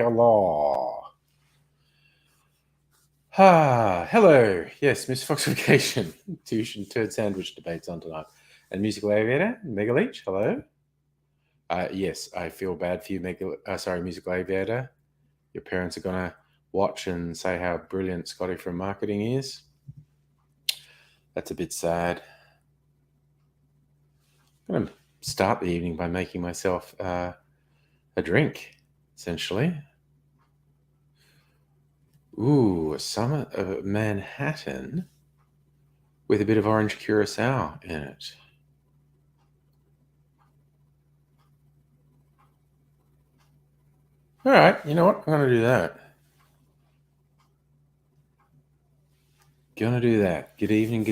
Hello. Hello. Yes, Miss Fox Vacation. Tuition Turd Sandwich debates on tonight. And Musical Aviator, Mega Leech, hello. Yes, I feel bad for you, Musical Aviator. Your parents are going to watch and say how brilliant Scotty from marketing is. That's a bit sad. I'm going to start the evening by making myself a drink, essentially. Ooh, a Summit of Manhattan with a bit of orange curacao in it. All right, you know what? I'm going to do that. Good evening.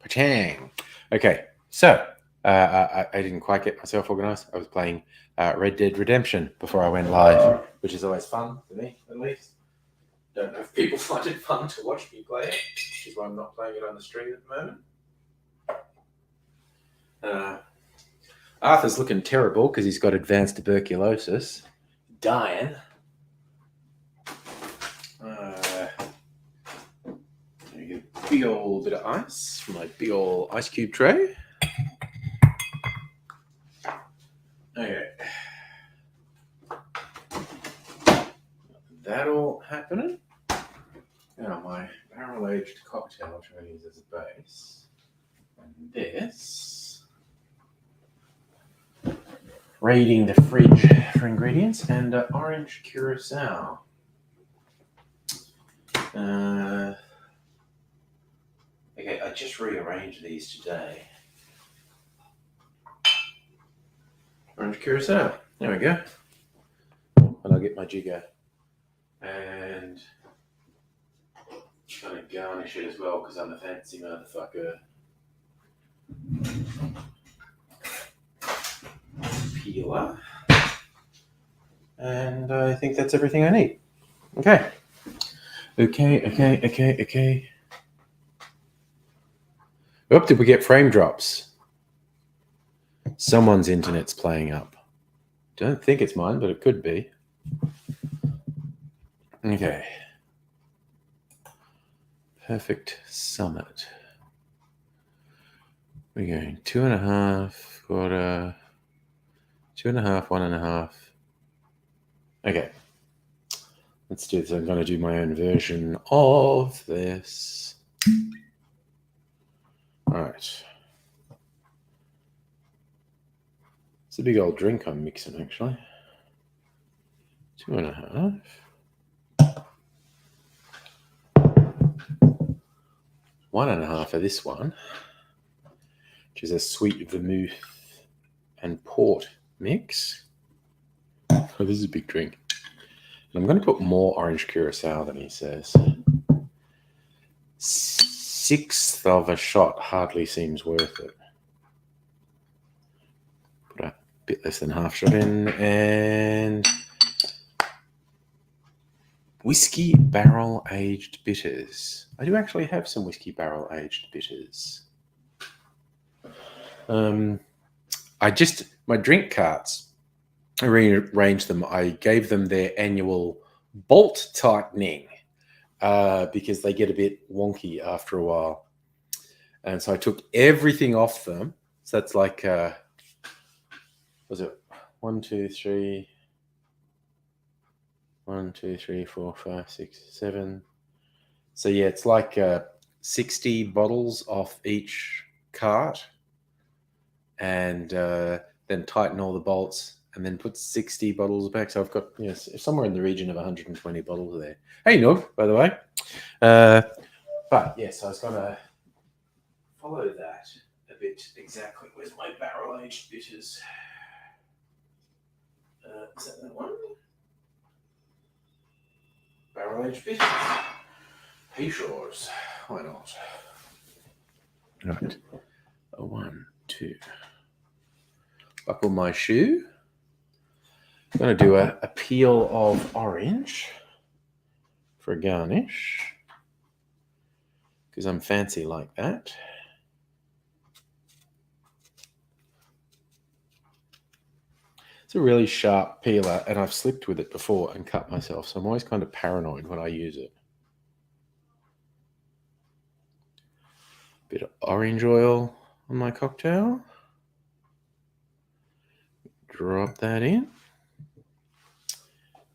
Pachang. Okay, so I didn't quite get myself organized. I was playing Red Dead Redemption before I went live, which is always fun for me, at least. Don't know if people find it fun to watch me play it, which is why I'm not playing it on the stream at the moment. Arthur's looking terrible because he's got advanced tuberculosis. Dying. A big old bit of ice from my big old ice cube tray. Okay. That all happening. Now my barrel-aged cocktail, which I'm going to use as a base. And this. Raiding the fridge for ingredients. And orange curacao. Okay, I just rearranged these today. Orange curacao. There we go. And I'll get my jigger. And kind of garnish it as well because I'm a fancy motherfucker. Peeler. And I think that's everything I need. Okay. Oh, did we get frame drops? Someone's internet's playing up. Don't think it's mine, but it could be. Okay. Perfect Summit. We're going 2.5, quarter, 2.5, 1.5. Okay. Let's do this. I'm going to do my own version of this. All right. It's a big old drink I'm mixing, actually. 2.5. 1.5 of this one, which is a sweet vermouth and port mix. Oh, this is a big drink. And I'm going to put more orange curacao than he says. 1/6 of a shot hardly seems worth it. Put a bit less than half shot in. And whiskey barrel aged bitters. I do actually have some whiskey barrel aged bitters. My drink carts, I rearranged them. I gave them their annual bolt tightening because they get a bit wonky after a while. And so I took everything off them. So that's like, was it 1, 2, 3, 1, 2, 3, 4, 5, 6, 7. So yeah, it's like 60 bottles off each cart. And then tighten all the bolts and then put 60 bottles back. So I've got somewhere in the region of 120 bottles there. Hey, Noog, by the way. But yes, I was going to follow that a bit exactly. Where's my barrel-aged bitters? Is that one? Barrel aged bitters. Peychaud's. Why not? Right. A 1, 2. Buckle my shoe. I'm going to do a peel of orange for a garnish because I'm fancy like that. It's a really sharp peeler, and I've slipped with it before and cut myself, so I'm always kind of paranoid when I use it. Bit of orange oil on my cocktail. Drop that in.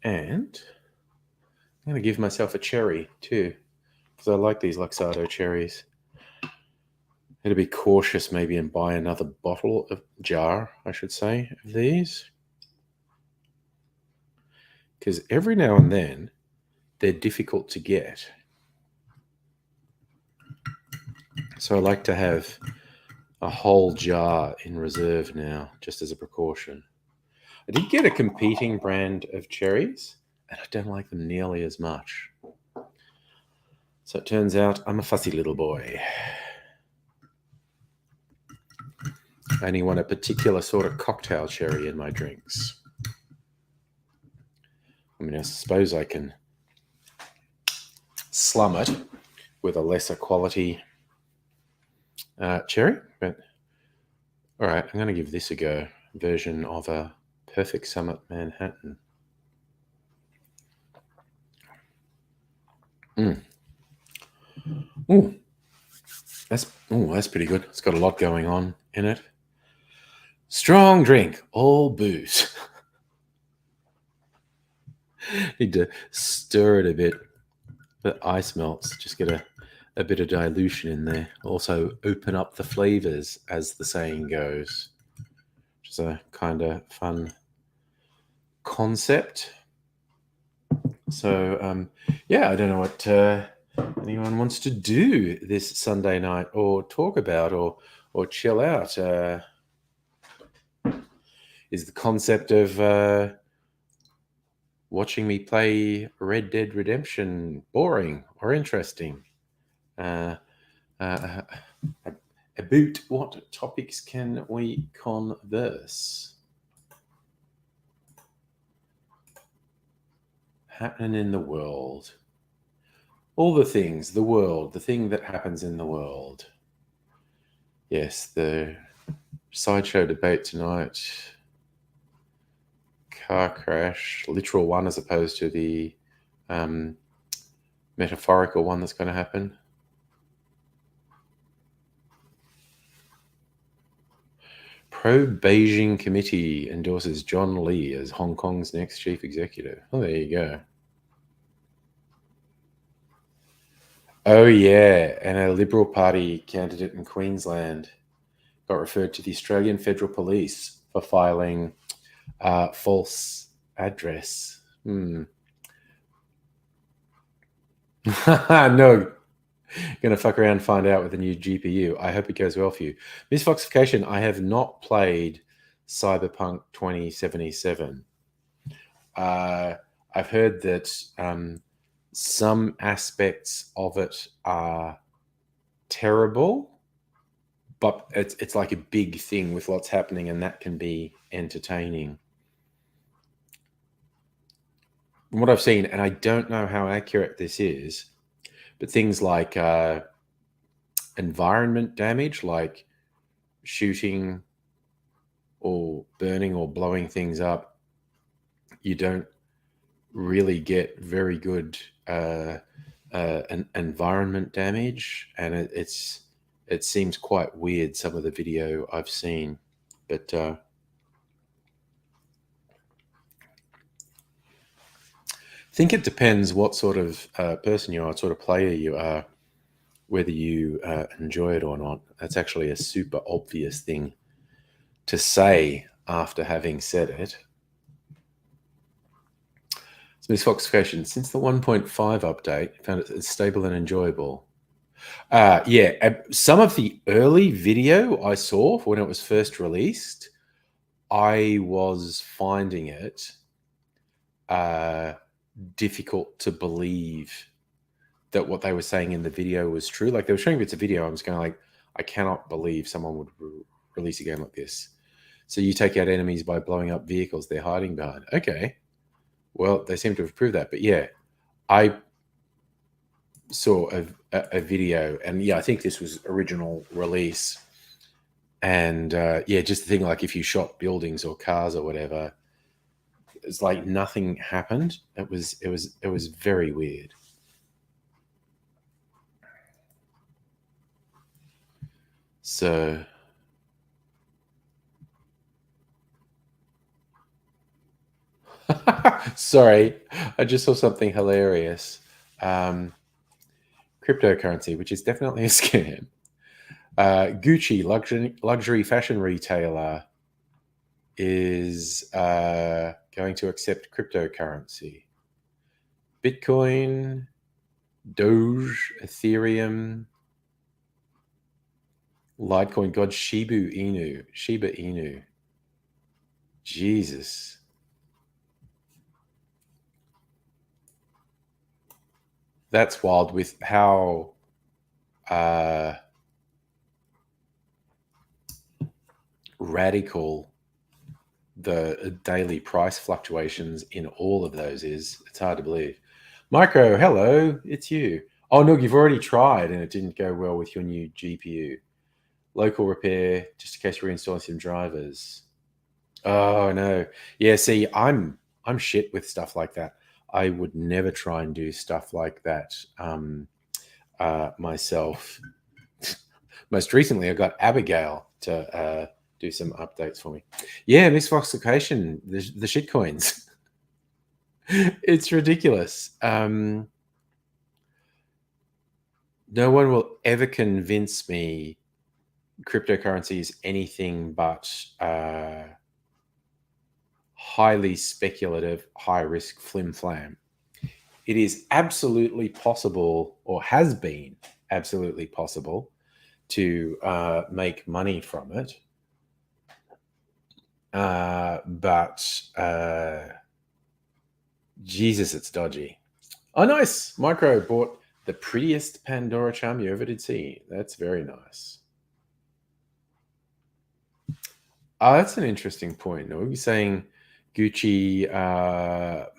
And I'm going to give myself a cherry too, because I like these Luxardo cherries. I'd be cautious maybe and buy another jar, I should say, of these. Because every now and then, they're difficult to get. So I like to have a whole jar in reserve now, just as a precaution. I did get a competing brand of cherries, and I don't like them nearly as much. So it turns out I'm a fussy little boy. I only want a particular sort of cocktail cherry in my drinks. I mean, I suppose I can slum it with a lesser quality cherry, but all right, I'm going to give this a go. Version of a Perfect Summit Manhattan. Ooh, that's pretty good. It's got a lot going on in it. Strong drink, all booze. Need to stir it a bit. The ice melts. Just get a bit of dilution in there. Also open up the flavors, as the saying goes. Which is a kind of fun concept. So, yeah, I don't know what anyone wants to do this Sunday night, or talk about, or chill out. Is the concept of watching me play Red Dead Redemption boring or interesting? About what topics can we converse? Happening in the world. All the things, the world, the thing that happens in the world. Yes, the sideshow debate tonight. Car crash, literal one as opposed to the metaphorical one that's going to happen. Pro-Beijing committee endorses John Lee as Hong Kong's next chief executive. Oh, there you go. Oh, yeah. And a Liberal Party candidate in Queensland got referred to the Australian Federal Police for filing false address. No. Gonna fuck around and find out with the new GPU. I hope it goes well for you. Miss Foxification, I have not played Cyberpunk 2077. I've heard that some aspects of it are terrible, but it's like a big thing with lots happening, and that can be entertaining. From what I've seen, and I don't know how accurate this is, but things like environment damage, like shooting or burning or blowing things up, you don't really get very good environment damage, and it seems quite weird, some of the video I've seen, but I think it depends what sort of person you are, what sort of player you are, whether you enjoy it or not. That's actually a super obvious thing to say after having said it. So Ms. Foxification, since the 1.5 update, found it stable and enjoyable. Yeah, some of the early video I saw when it was first released, I was finding it difficult to believe that what they were saying in the video was true. Like, they were showing bits of video. I was going like, I cannot believe someone would release a game like this. So you take out enemies by blowing up vehicles they're hiding behind. Okay. Well, they seem to have proved that. But yeah, I saw a video, and yeah, I think this was original release. And yeah, just the thing, like if you shot buildings or cars or whatever, it's like nothing happened. It was very weird. So sorry, I just saw something hilarious. Cryptocurrency, which is definitely a scam. Gucci, luxury fashion retailer, is going to accept cryptocurrency. Bitcoin, Doge, Ethereum, Litecoin, God, Shiba Inu. Jesus. That's wild with how radical the daily price fluctuations in all of those is. It's hard to believe. Micro, hello, it's you. Oh, no, you've already tried and it didn't go well with your new GPU. Local repair, just in case you're reinstalling some drivers. Oh no. Yeah, see, I'm shit with stuff like that. I would never try and do stuff like that myself. Most recently, I got Abigail to do some updates for me. Yeah, misfoxification, the shit coins. It's ridiculous. No one will ever convince me cryptocurrency is anything but highly speculative, high risk flim flam. It is absolutely possible, or has been absolutely possible, to make money from it. But Jesus, it's dodgy. Oh, nice. Micro bought the prettiest Pandora charm you ever did see. That's very nice. Oh, that's an interesting point. Are we saying Gucci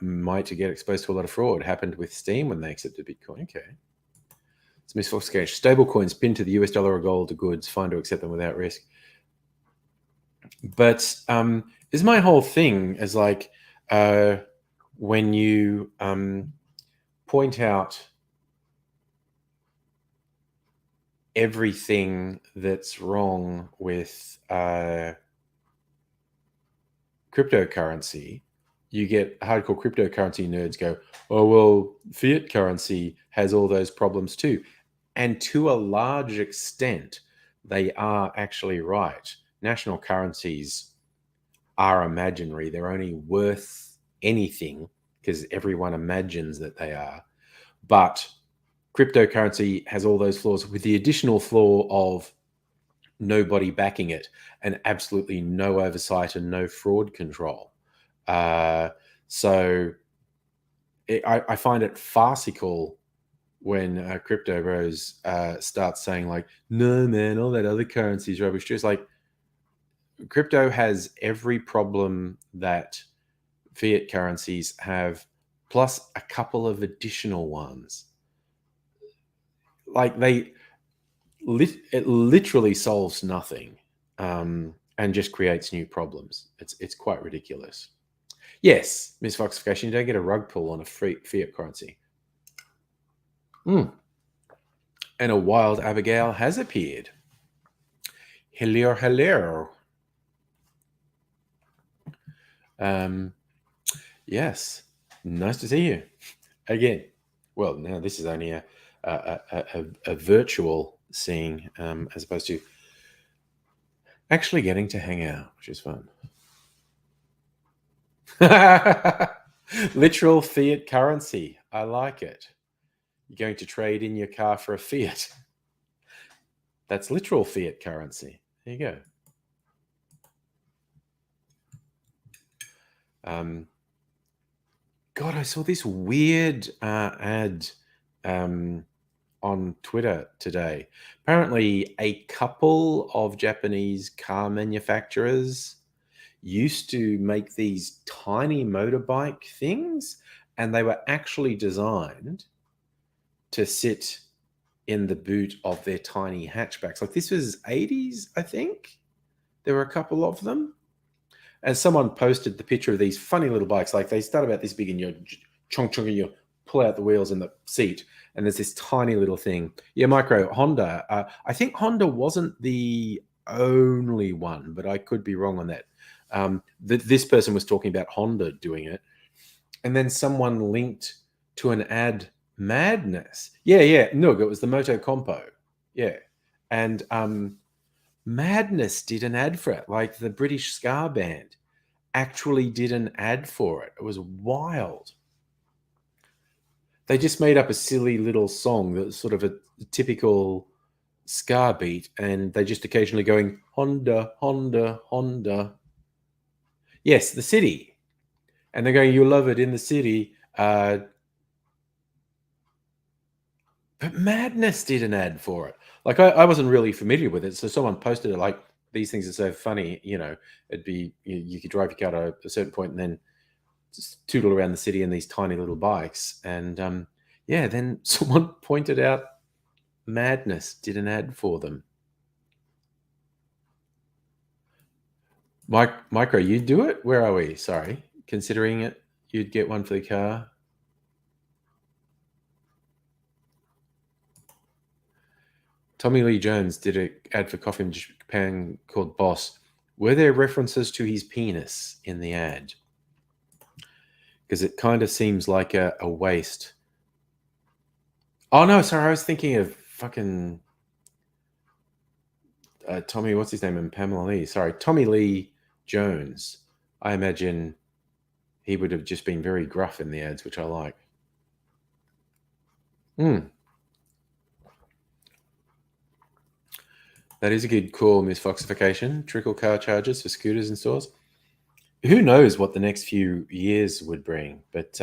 might get exposed to a lot of fraud? Happened with Steam when they accepted Bitcoin. Okay. It's misfoxification. Stable coins pinned to the US dollar or gold are goods. Fine to accept them without risk. But is my whole thing is like when you point out everything that's wrong with cryptocurrency, you get hardcore cryptocurrency nerds go, oh, well, fiat currency has all those problems too. And to a large extent, they are actually right. National currencies are imaginary. They're only worth anything because everyone imagines that they are. But cryptocurrency has all those flaws with the additional flaw of nobody backing it and absolutely no oversight and no fraud control. So I find it farcical when crypto bros start saying like, no, man, all that other currency is rubbish. Just like crypto has every problem that fiat currencies have, plus a couple of additional ones. Like it literally solves nothing and just creates new problems. It's quite ridiculous. Yes, misfoxification. You don't get a rug pull on a free fiat currency. And a wild Abigail has appeared. Hello, hello. Yes, nice to see you again. Well, now this is only a virtual seeing as opposed to actually getting to hang out, which is fun. Literal fiat currency. I like it. You're going to trade in your car for a fiat. That's literal fiat currency. There you go. God, I saw this weird ad on Twitter today. Apparently, a couple of Japanese car manufacturers used to make these tiny motorbike things, and they were actually designed to sit in the boot of their tiny hatchbacks. Like this was 80s, I think. There were a couple of them. And someone posted the picture of these funny little bikes. Like they start about this big and you chunk chunk and you pull out the wheels in the seat. And there's this tiny little thing. Yeah, micro Honda. I think Honda wasn't the only one, but I could be wrong on that. This person was talking about Honda doing it. And then someone linked to an ad, Madness. Yeah. Noog, it was the Moto Compo. Yeah. And Madness did an ad for it. Like the British ska band actually did an ad for it. It was wild. They just made up a silly little song that's sort of a typical ska beat, and they just occasionally going, Honda, Honda, Honda. Yes, the city. And they're going, you'll love it in the city. But Madness did an ad for it. Like I wasn't really familiar with it, so someone posted it like, these things are so funny, it'd be you could drive your car to a certain point and then just tootle around the city in these tiny little bikes. And then someone pointed out Madness did an ad for them. Micro, you'd do it? Where are we? Sorry. Considering it, you'd get one for the car. Tommy Lee Jones did an ad for coffee in Japan called Boss. Were there references to his penis in the ad? Because it kind of seems like a waste. Oh, no, sorry. I was thinking of fucking Tommy, what's his name? And Pamela Lee. Sorry, Tommy Lee Jones. I imagine he would have just been very gruff in the ads, which I like. That is a good call, Miss Foxification. Trickle car charges for scooters in stores. Who knows what the next few years would bring? But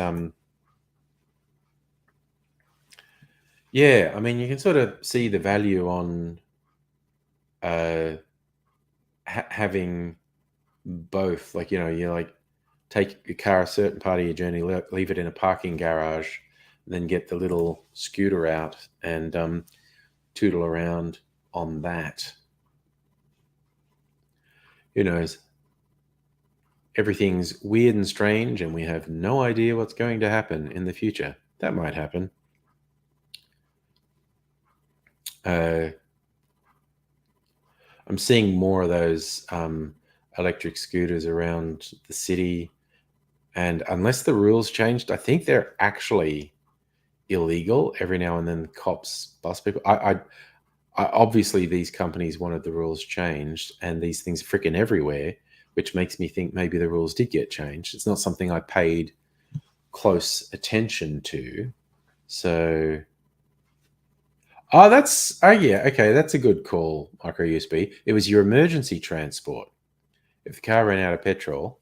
yeah, I mean, you can sort of see the value on having both. Like, you like take your car a certain part of your journey, leave it in a parking garage, then get the little scooter out and tootle around on that. Who knows? Everything's weird and strange, and we have no idea what's going to happen in the future. That might happen. I'm seeing more of those electric scooters around the city, and unless the rules changed, I think they're actually illegal. Every now and then, cops bust people. I obviously these companies wanted the rules changed, and these things are freaking everywhere, which makes me think maybe the rules did get changed. It's not something I paid close attention to. So, yeah, okay, that's a good call, micro USB. It was your emergency transport. If the car ran out of petrol,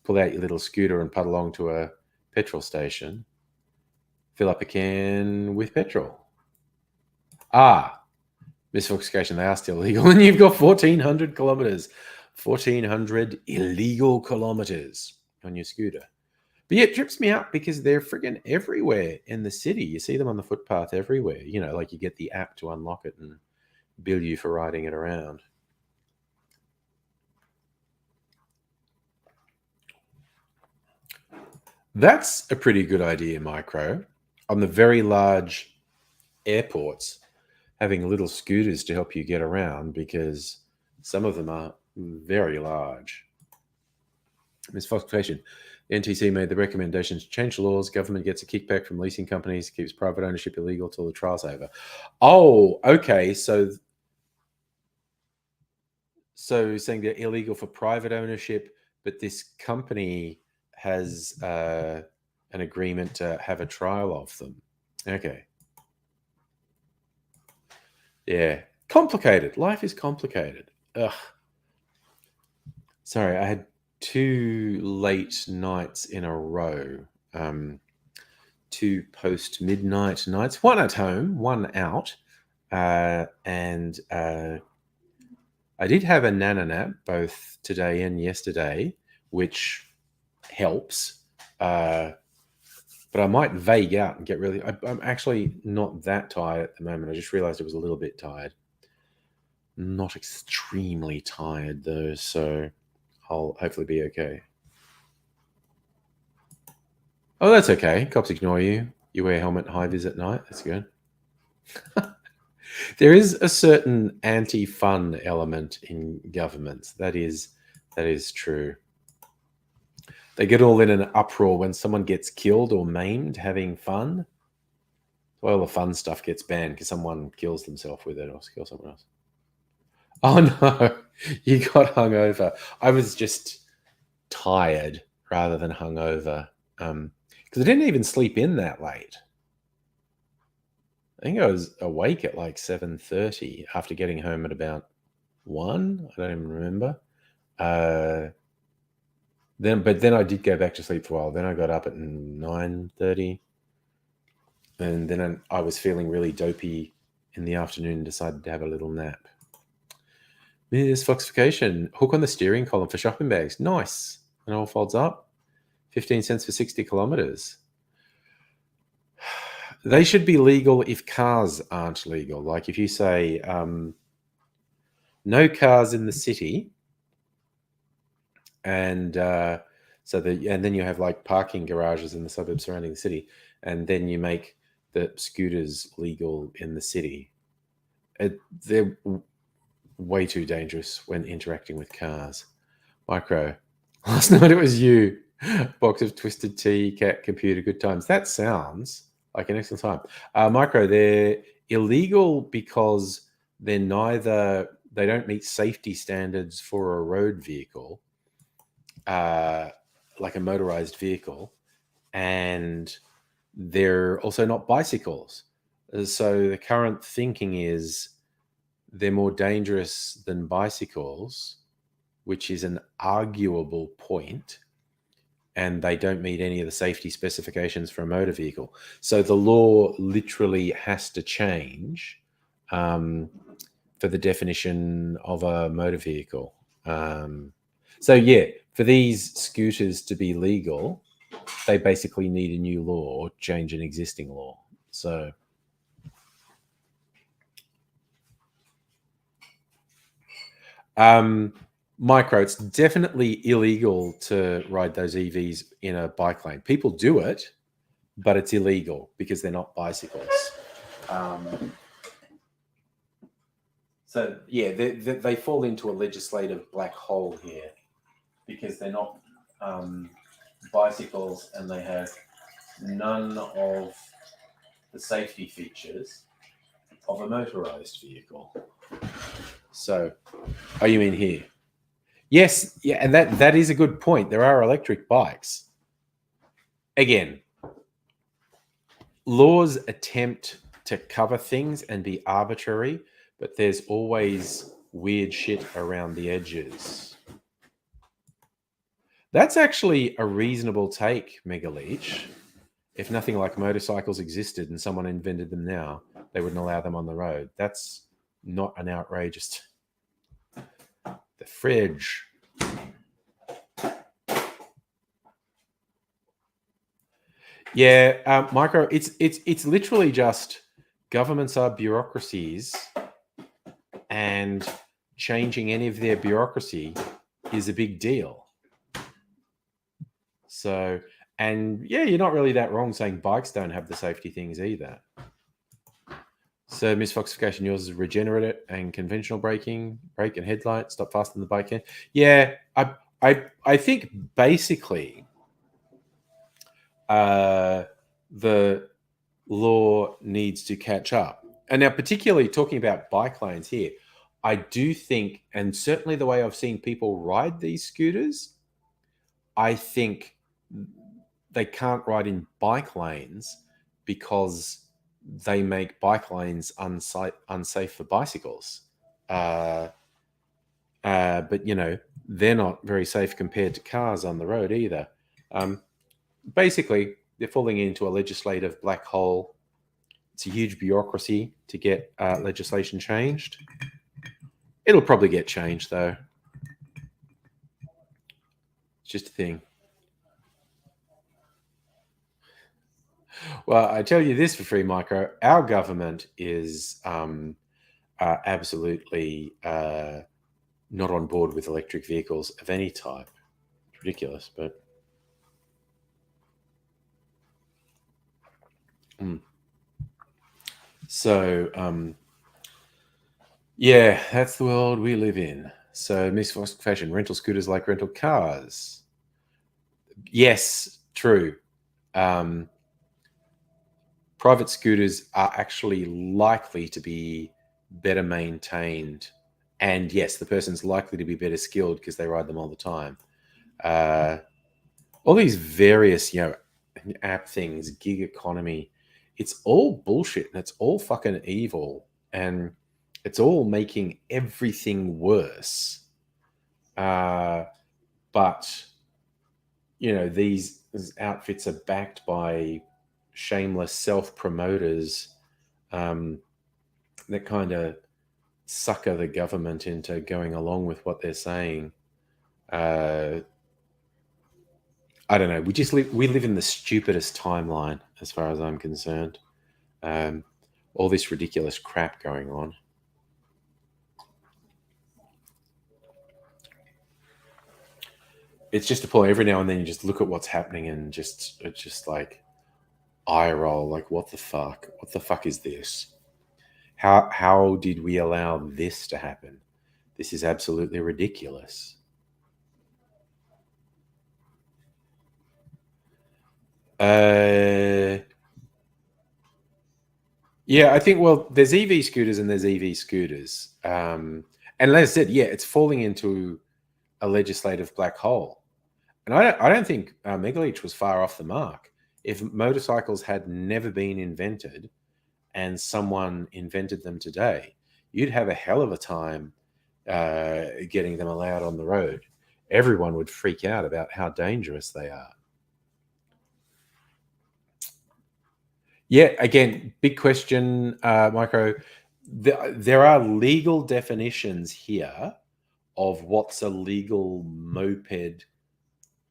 pull out your little scooter and putt along to a petrol station, fill up a can with petrol. Misfoxification, they are still illegal. And you've got 1,400 kilometers. 1,400 illegal kilometers on your scooter. But yeah, it trips me out because they're friggin' everywhere in the city. You see them on the footpath everywhere. Like you get the app to unlock it and bill you for riding it around. That's a pretty good idea, Micro. On the very large airports, having little scooters to help you get around, because some of them are very large. Misfoxification. The NTC made the recommendation to change the laws. Government gets a kickback from leasing companies, keeps private ownership illegal till the trial's over. Oh, okay. So saying they're illegal for private ownership, but this company has an agreement to have a trial of them. Okay. Yeah. Complicated. Life is complicated. Ugh. Sorry, I had 2 late nights in a row. 2 post-midnight nights, 1 at home, 1 out. And I did have a nana nap both today and yesterday, which helps. But I might vague out and get really... I'm actually not that tired at the moment. I just realized I was a little bit tired. Not extremely tired, though, so I'll hopefully be okay. Oh, that's okay. Cops ignore you. You wear helmet high vis at night. That's good. There is a certain anti-fun element in governments. That is true. They get all in an uproar when someone gets killed or maimed having fun. Well, the fun stuff gets banned because someone kills themselves with it or kills someone else. Oh no, you got hungover. I was just tired rather than hungover. Because I didn't even sleep in that late. I think I was awake at like 7:30 after getting home at about 1. I don't even remember. Then I did go back to sleep for a while. Then I got up at 9:30, and then I was feeling really dopey in the afternoon and decided to have a little nap. Miss Foxification, hook on the steering column for shopping bags. Nice. And it all folds up. 15 cents for 60 kilometers. They should be legal if cars aren't legal. Like if you say no cars in the city, and then you have like parking garages in the suburbs surrounding the city, and then you make the scooters legal in the city. They're way too dangerous when interacting with cars. Micro, last night it was you. Box of twisted tea, cat, computer, good times. That sounds like an excellent time. Micro, they're illegal because they don't meet safety standards for a road vehicle, like a motorized vehicle, and they're also not bicycles. So the current thinking is they're more dangerous than bicycles, which is an arguable point, and they don't meet any of the safety specifications for a motor vehicle. So the law literally has to change for the definition of a motor vehicle. So yeah, for these scooters to be legal, they basically need a new law or change an existing law. So Micro, it's definitely illegal to ride those EVs in a bike lane. People do it, but it's illegal because they're not bicycles. So yeah, they fall into a legislative black hole here because they're not bicycles, and they have none of the safety features of a motorized vehicle. So, oh, you mean here? Yes, yeah, and that is a good point. There are electric bikes. Again, laws attempt to cover things and be arbitrary, but there's always weird shit around the edges. That's actually a reasonable take, Megaleech. If nothing like motorcycles existed and someone invented them now, they wouldn't allow them on the road. That's not an outrageous... The fridge. Yeah, Micro, it's literally just governments are bureaucracies, and changing any of their bureaucracy is a big deal. So, and yeah, you're not really that wrong saying bikes don't have the safety things either. So, Miss Foxification, yours is regenerate and conventional braking, brake and headlight, stop faster than the bike can. Yeah, I think basically the law needs to catch up. And now, particularly talking about bike lanes here, I do think, and certainly the way I've seen people ride these scooters, I think they can't ride in bike lanes because they make bike lanes unsafe for bicycles. But, you know, they're not very safe compared to cars on the road either. Basically, they're falling into a legislative black hole. It's a huge bureaucracy to get legislation changed. It'll probably get changed, though. It's just a thing. Well, I tell you this for free, Micro. Our government is absolutely not on board with electric vehicles of any type. It's ridiculous, but. So, yeah, that's the world we live in. So, Miss Fox Fashion, rental scooters like rental cars. Yes, true. Private scooters are actually likely to be better maintained. And yes, the person's likely to be better skilled because they ride them all the time. All these various, app things, gig economy, it's all bullshit and it's all fucking evil. And it's all making everything worse. But, these outfits are backed by shameless self-promoters that kind of sucker the government into going along with what they're saying. I don't know. We live in the stupidest timeline as far as I'm concerned. All this ridiculous crap going on. It's just a pull. Every now and then you just look at what's happening and it's just like eye roll. Like, what the fuck? What the fuck is this? How did we allow this to happen? This is absolutely ridiculous. Yeah, I think, well, there's EV scooters and there's EV scooters. And like I said, yeah, it's falling into a legislative black hole. And I don't think Megaleech was far off the mark. If motorcycles had never been invented and someone invented them today, you'd have a hell of a time getting them allowed on the road. Everyone would freak out about how dangerous they are. Yeah, again, big question, Micro. There are legal definitions here of what's a legal moped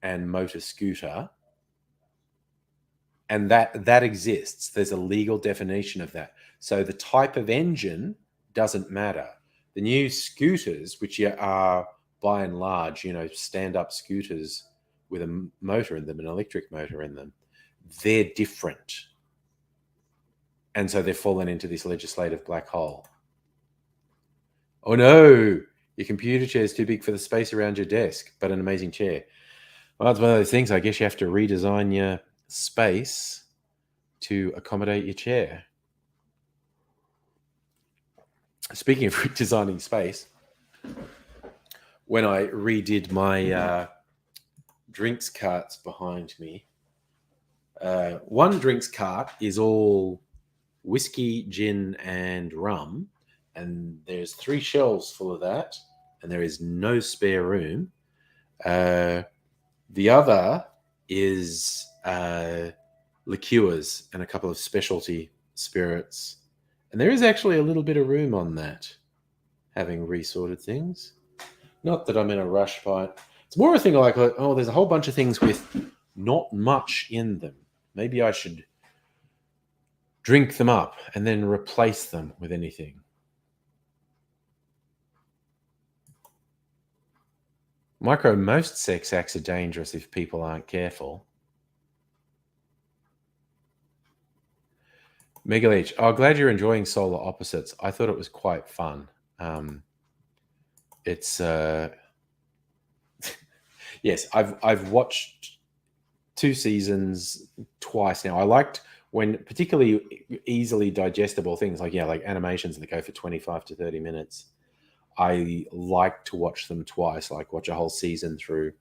and motor scooter, and that exists. There's a legal definition of that. So the type of engine doesn't matter. The new scooters, which are by and large, stand-up scooters with a motor in them, an electric motor in them, they're different. And so they've fallen into this legislative black hole. Oh no, your computer chair is too big for the space around your desk, but an amazing chair. Well, it's one of those things. I guess you have to redesign your space to accommodate your chair. Speaking of redesigning space, when I redid my drinks carts behind me, one drinks cart is all whiskey, gin, and rum, and there's 3 shelves full of that, and there is no spare room. The other is liqueurs and a couple of specialty spirits, and there is actually a little bit of room on that, having resorted things. Not that I'm in a rush by it. It's more a thing like, oh, there's a whole bunch of things with not much in them. Maybe I should drink them up and then replace them with anything. Micro, most sex acts are dangerous if people aren't careful. Megaleech, glad you're enjoying Solar Opposites. I thought it was quite fun. It's yes, I've watched 2 seasons twice now. I liked when particularly easily digestible things like animations that go for 25 to 30 minutes. I like to watch them twice, like watch a whole season through.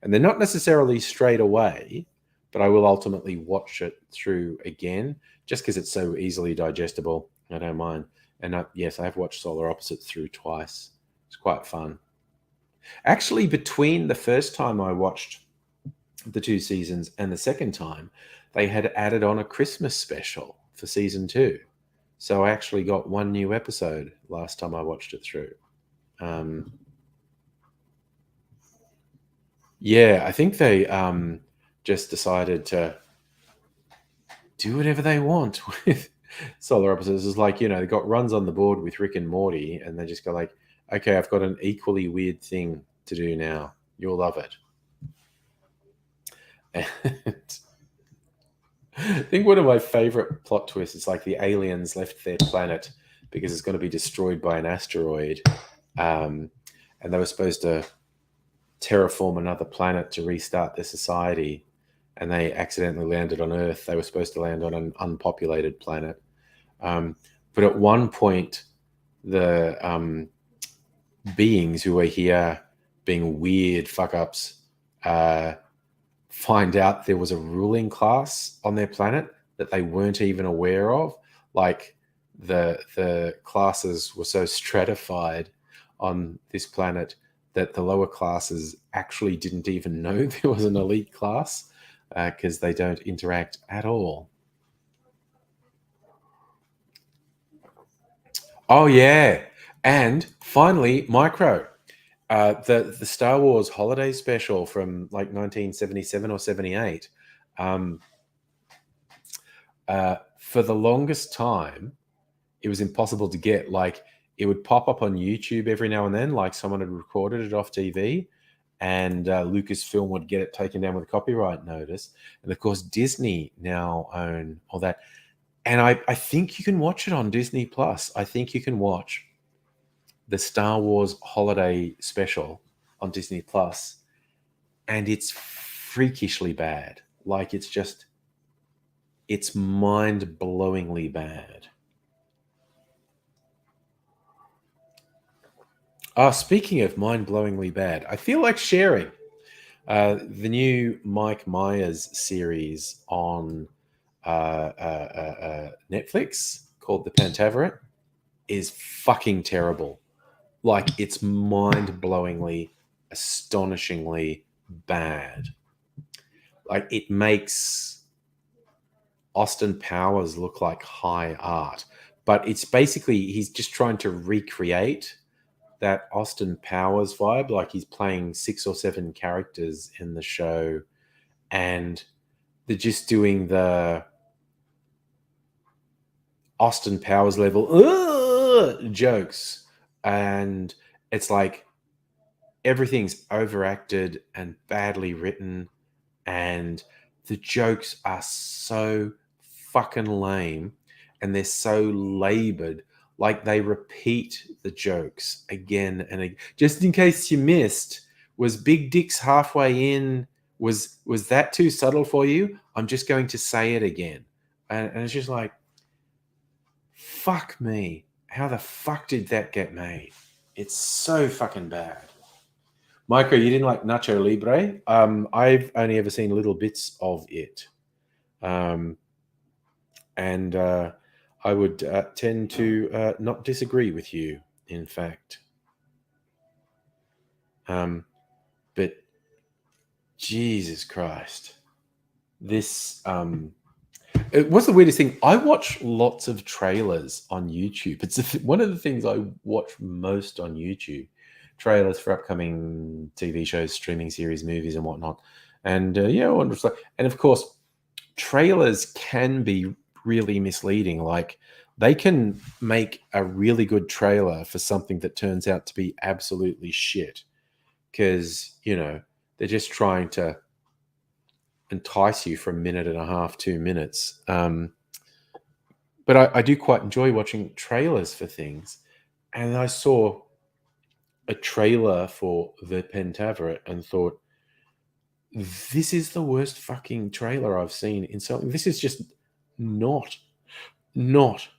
And they're not necessarily straight away, but I will ultimately watch it through again just because it's so easily digestible. I don't mind. And yes, I have watched Solar Opposites through twice. It's quite fun. Actually, between the first time I watched the 2 seasons and the second time, they had added on a Christmas special for season 2. So I actually got one new episode last time I watched it through. Yeah, I think they just decided to do whatever they want with solar episodes. It's like, they got runs on the board with Rick and Morty, and they just go like, okay, I've got an equally weird thing to do now. You'll love it. And I think one of my favorite plot twists is like the aliens left their planet because it's going to be destroyed by an asteroid. And they were supposed to terraform another planet to restart their society. And they accidentally landed on Earth. They were supposed to land on an unpopulated planet. But at one point, the beings who are here being weird fuck-ups find out there was a ruling class on their planet that they weren't even aware of. Like the classes were so stratified on this planet that the lower classes actually didn't even know there was an elite class because they don't interact at all. Oh yeah, and finally, Micro. The Star Wars holiday special from like 1977 or 78. For the longest time, it was impossible to get. Like, it would pop up on YouTube every now and then, like someone had recorded it off TV, and Lucasfilm would get it taken down with a copyright notice. And of course, Disney now own all that. And I think you can watch it on Disney Plus. I think you can watch the Star Wars holiday special on Disney Plus, and it's freakishly bad. Like, it's mind-blowingly bad. Speaking of mind-blowingly bad, I feel like sharing the new Mike Myers series on Netflix called The Pentaveret is fucking terrible. Like, it's mind-blowingly, astonishingly bad. Like, it makes Austin Powers look like high art, but it's basically he's just trying to recreate that Austin Powers vibe. Like, he's playing 6 or 7 characters in the show, and they're just doing the Austin Powers level jokes, and it's like everything's overacted and badly written, and the jokes are so fucking lame, and they're so labored. Like, they repeat the jokes again and again. Just in case you missed, was Big Dicks halfway in? Was that too subtle for you? I'm just going to say it again. And it's just like, fuck me. How the fuck did that get made? It's so fucking bad. Micro, you didn't like Nacho Libre? I've only ever seen little bits of it. And I would tend to not disagree with you, in fact. But Jesus Christ. This... what's the weirdest thing? I watch lots of trailers on YouTube. It's one of the things I watch most on YouTube. Trailers for upcoming TV shows, streaming series, movies, and whatnot. And and of course, trailers can be really misleading. Like, they can make a really good trailer for something that turns out to be absolutely shit because they're just trying to entice you for a minute and a half, 2 minutes. But I do quite enjoy watching trailers for things. And I saw a trailer for The Pentaveret and thought, this is the worst fucking trailer I've seen in something. This is just not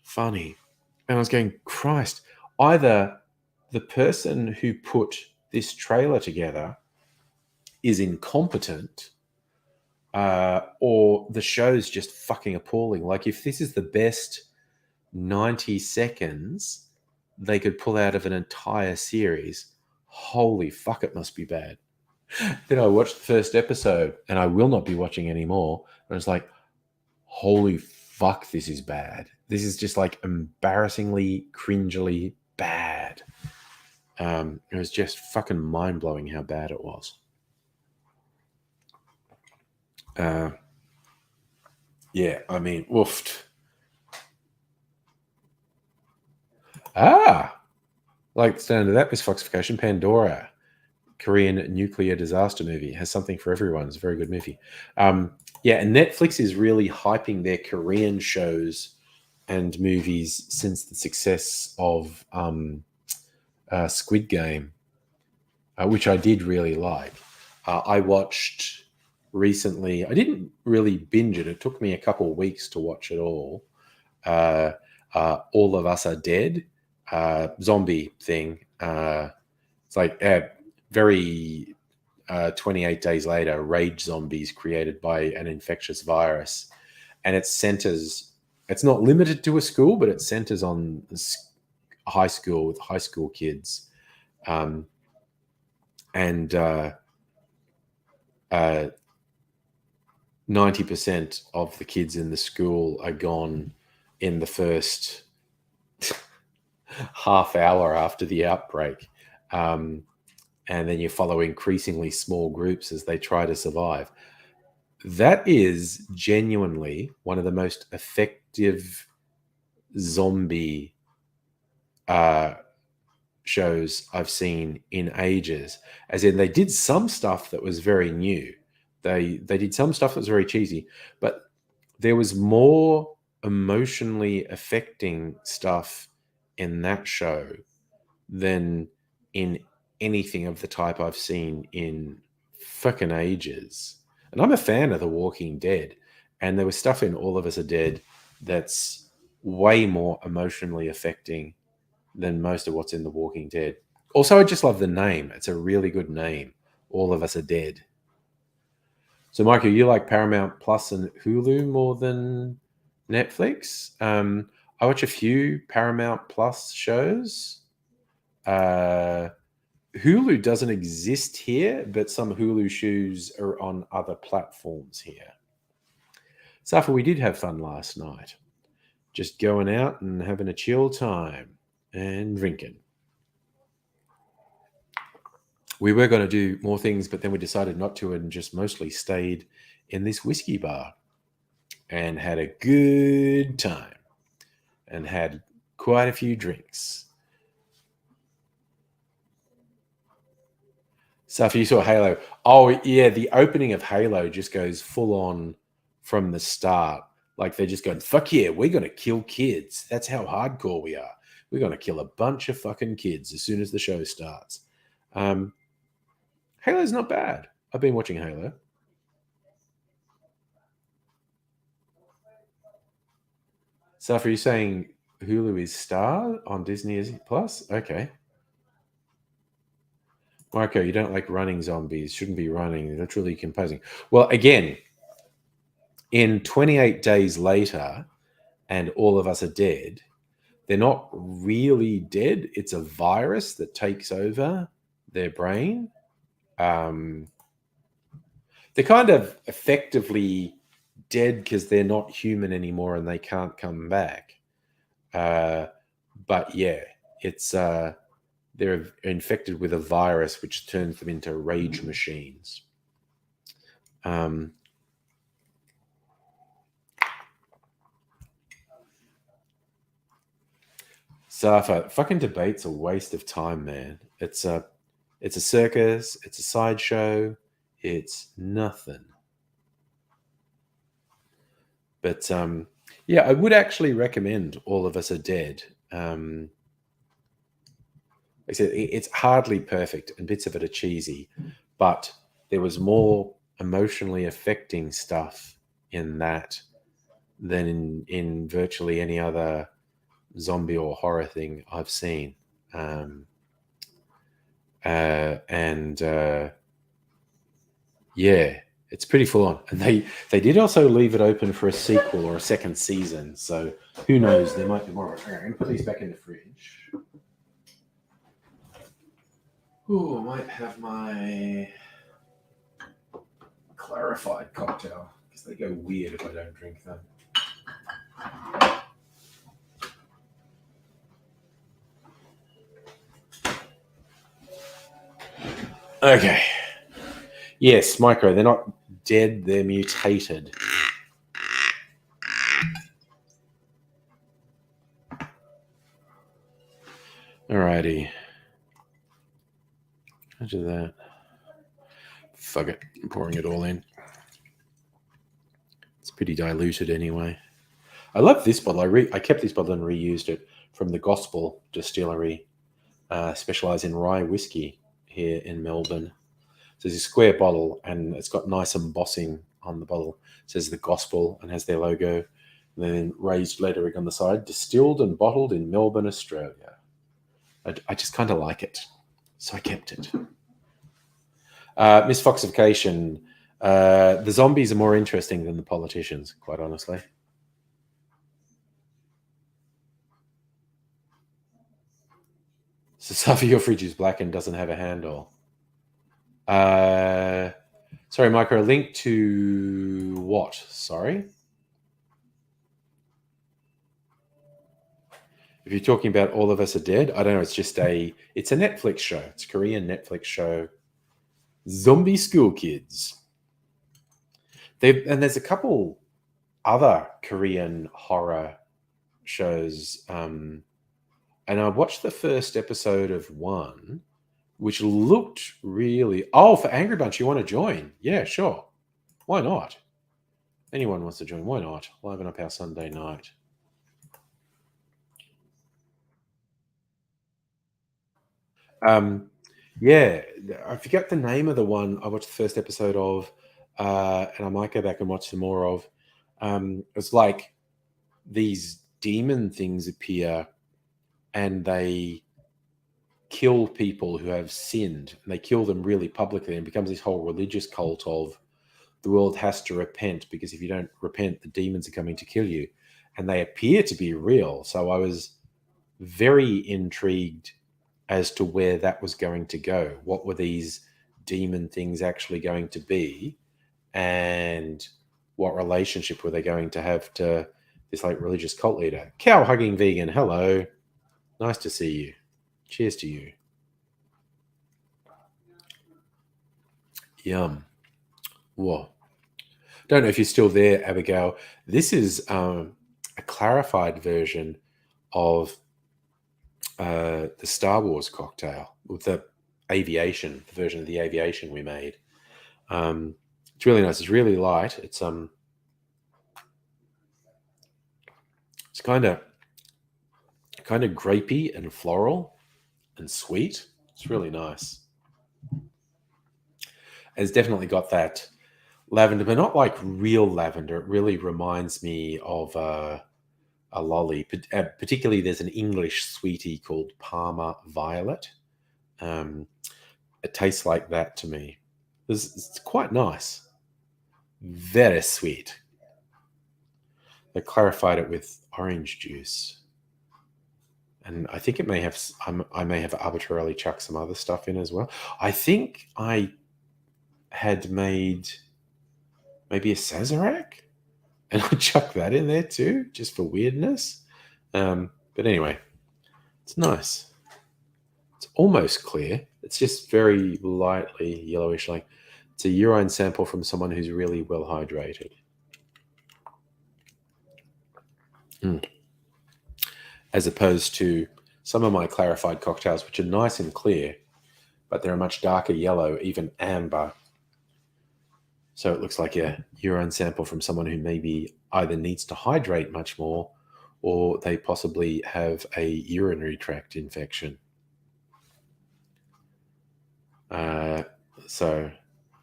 funny. And I was going, Christ, either the person who put this trailer together is incompetent, or the show's just fucking appalling. Like, if this is the best 90 seconds they could pull out of an entire series, holy fuck, it must be bad. Then I watched the first episode, and I will not be watching anymore. And I was like, holy fuck, this is bad. This is just like embarrassingly, cringily bad. It was just fucking mind blowing how bad it was. Yeah, I mean, woofed. Like the sound of that, Miss Foxification, Pandora, Korean nuclear disaster movie, has something for everyone. It's a very good movie. Yeah, and Netflix is really hyping their Korean shows and movies since the success of Squid Game, which I did really like. I watched recently. I didn't really binge it. It took me a couple of weeks to watch it all. Uh, all of Us Are Dead, zombie thing. It's like very 28 days later, rage zombies created by an infectious virus. And it centers, it's not limited to a school, but it centers on a high school with high school kids. And 90% of the kids in the school are gone in the first half hour after the outbreak. And then you follow increasingly small groups as they try to survive. That is genuinely one of the most effective zombie shows I've seen in ages. As in, they did some stuff that was very new. They did some stuff that was very cheesy, but there was more emotionally affecting stuff in that show than in anything of the type I've seen in fucking ages. And I'm a fan of The Walking Dead, and there was stuff in All of Us Are Dead that's way more emotionally affecting than most of what's in The Walking Dead. Also, I just love the name. It's a really good name. All of Us Are Dead. So, Michael, you like Paramount Plus and Hulu more than Netflix? I watch a few Paramount Plus shows. Hulu doesn't exist here, but some Hulu shows are on other platforms here. Safa, we did have fun last night. Just going out and having a chill time and drinking. We were going to do more things, but then we decided not to and just mostly stayed in this whiskey bar and had a good time and had quite a few drinks. Safa, you saw Halo. Oh, yeah, the opening of Halo just goes full on from the start. Like they're just going, fuck yeah, we're going to kill kids. That's how hardcore we are. We're going to kill a bunch of fucking kids as soon as the show starts. Halo's not bad. I've been watching Halo. Safa, are you saying Hulu is Star on Disney Plus? Okay. Marco, you don't like running zombies. Shouldn't be running. That's really composing. Well, again, in 28 days later, and all of us are dead, they're not really dead. It's a virus that takes over their brain. They're kind of effectively dead because they're not human anymore and they can't come back. But yeah, it's they're infected with a virus which turns them into rage machines. Safa, fucking debate's a waste of time, man. It's a circus. It's a sideshow. It's nothing. But yeah, I would actually recommend All of Us Are Dead. Like I said, it's hardly perfect, and bits of it are cheesy, but there was more emotionally affecting stuff in that than in virtually any other zombie or horror thing I've seen. Yeah, it's pretty full on. And they did also leave it open for a sequel or a second season. So who knows? There might be more. Okay, I'm going to put these back in the fridge. Oh, I might have my clarified cocktail because they go weird if I don't drink them. Okay. Yes, micro. They're not dead. They're mutated. Alrighty. Imagine that. Fuck it. I'm pouring it all in. It's pretty diluted anyway. I love this bottle. I kept this bottle and reused it from the Gospel Distillery, specialise in rye whiskey here in Melbourne. So it's a square bottle and it's got nice embossing on the bottle. It says the Gospel and has their logo. And then raised lettering on the side, distilled and bottled in Melbourne, Australia. I just kind of like it. So I kept it. Misfoxification. The zombies are more interesting than the politicians, quite honestly. So Safi, your fridge is black and doesn't have a handle. Sorry, Micro, a link to what? Sorry? If you're talking about All of Us Are Dead, I don't know. It's a Netflix show. It's a Korean Netflix show. Zombie school kids. And there's a couple other Korean horror shows. And I watched the first episode of one, which looked really. Oh, for Angry Bunch, you want to join? Yeah, sure. Why not? Anyone wants to join? Why not? Liven up our Sunday night. Yeah, I forget the name of the one I watched the first episode of, and I might go back and watch some more of. It's like these demon things appear, and they kill people who have sinned, and they kill them really publicly, and it becomes this whole religious cult of the world has to repent because if you don't repent, the demons are coming to kill you, and they appear to be real. So I was very intrigued as to where that was going to go. What were these demon things actually going to be? And what relationship were they going to have to this like religious cult leader? Cow hugging vegan, hello. Nice to see you. Cheers to you. Yum. Whoa. Don't know if you're still there, Abigail. This is a clarified version of the Star Wars cocktail with the version of the aviation we made. It's really nice. It's really light. It's kind of grapey and floral and sweet. It's really nice. It's definitely got that lavender, but not like real lavender. It really reminds me of a lolly. Particularly, there's an English sweetie called Parma Violet. It tastes like that to me. It's quite nice. Very sweet. They clarified it with orange juice. And I think it may have. I may have arbitrarily chucked some other stuff in as well. I think I had made maybe a Sazerac, and I chucked that in there too, just for weirdness. But anyway, it's nice. It's almost clear. It's just very lightly yellowish. Like it's a urine sample from someone who's really well hydrated. As opposed to some of my clarified cocktails, which are nice and clear, but they're a much darker yellow, even amber. So it looks like a urine sample from someone who maybe either needs to hydrate much more or they possibly have a urinary tract infection. So,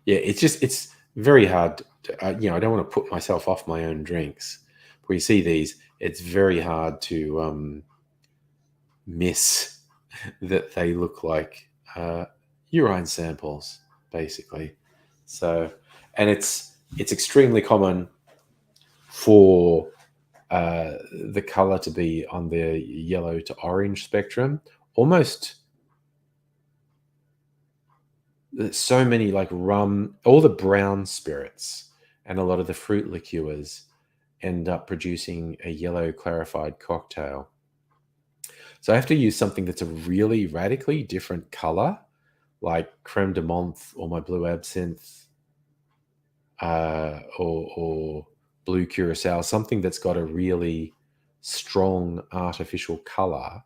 yeah, it's very hard. I don't want to put myself off my own drinks. When you see these, it's very hard to miss that they look like urine samples, basically. So, and it's extremely common for the color to be on the yellow to orange spectrum. Almost so many like rum, all the brown spirits and a lot of the fruit liqueurs end up producing a yellow clarified cocktail. So I have to use something that's a really radically different color like creme de menthe or my blue absinthe, or blue curacao, something that's got a really strong artificial color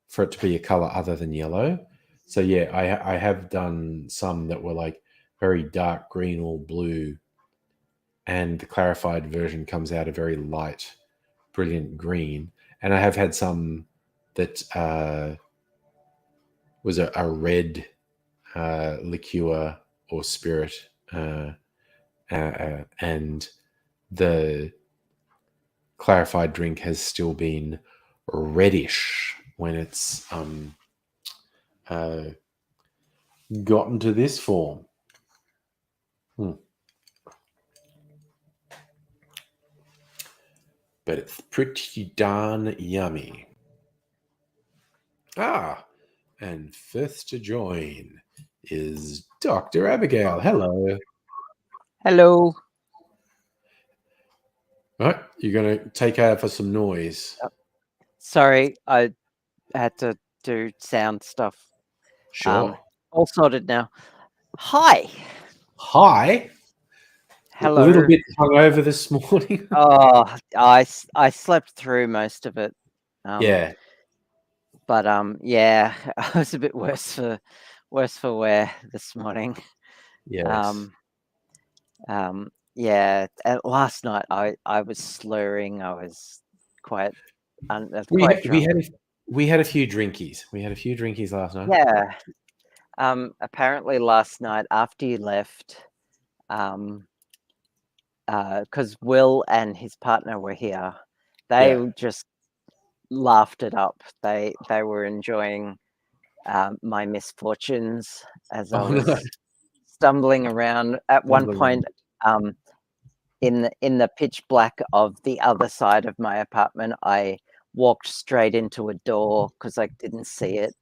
for it to be a color other than yellow. So yeah, I have done some that were like very dark green or blue, and the clarified version comes out a very light, brilliant green. And I have had some that was a red liqueur or spirit, and the clarified drink has still been reddish when it's uh, gotten to this form. But it's pretty darn yummy. And fifth to join is Dr. Abigail. Hello. Hello. Right, you're going to take out for some noise. Sorry, I had to do sound stuff. Sure. All sorted now. Hi. Hi. A little Hello. bit hungover this morning. Oh, I slept through most of it. Yeah. But yeah, I was a bit worse for wear this morning. Yes. Yeah. Last night I was slurring. I was quite We quite had we drunk. had a, we had a few drinkies. We had a few drinkies last night. Yeah. Apparently last night after you left, because Will and his partner were here, they Yeah. just laughed it up. They were enjoying my misfortunes as I Oh no. was stumbling around. At one Stumbling. point, in the pitch black of the other side of my apartment, I walked straight into a door because I didn't see it.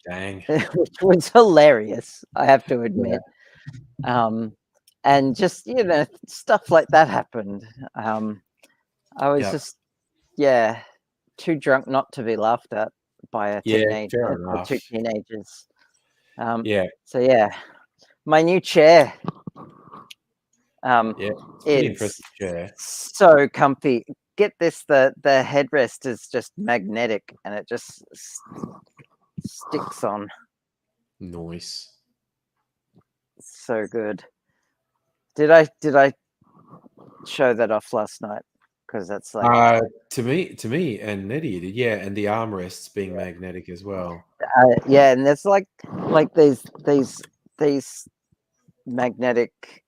Dang. Which was hilarious, I have to Yeah. admit. And just stuff like that happened. I was Yeah. just too drunk not to be laughed at by Yeah. Fair by two enough. teenagers. Yeah. So yeah, my new chair. Yeah. It's a pretty It's impressive chair. so comfy. Get this, the headrest is just magnetic and it just sticks on. Nice. So good. Did I show that off last night? Because that's like To me, and Nettie did, yeah, and the armrests being magnetic as well. yeah, and there's like these magnetic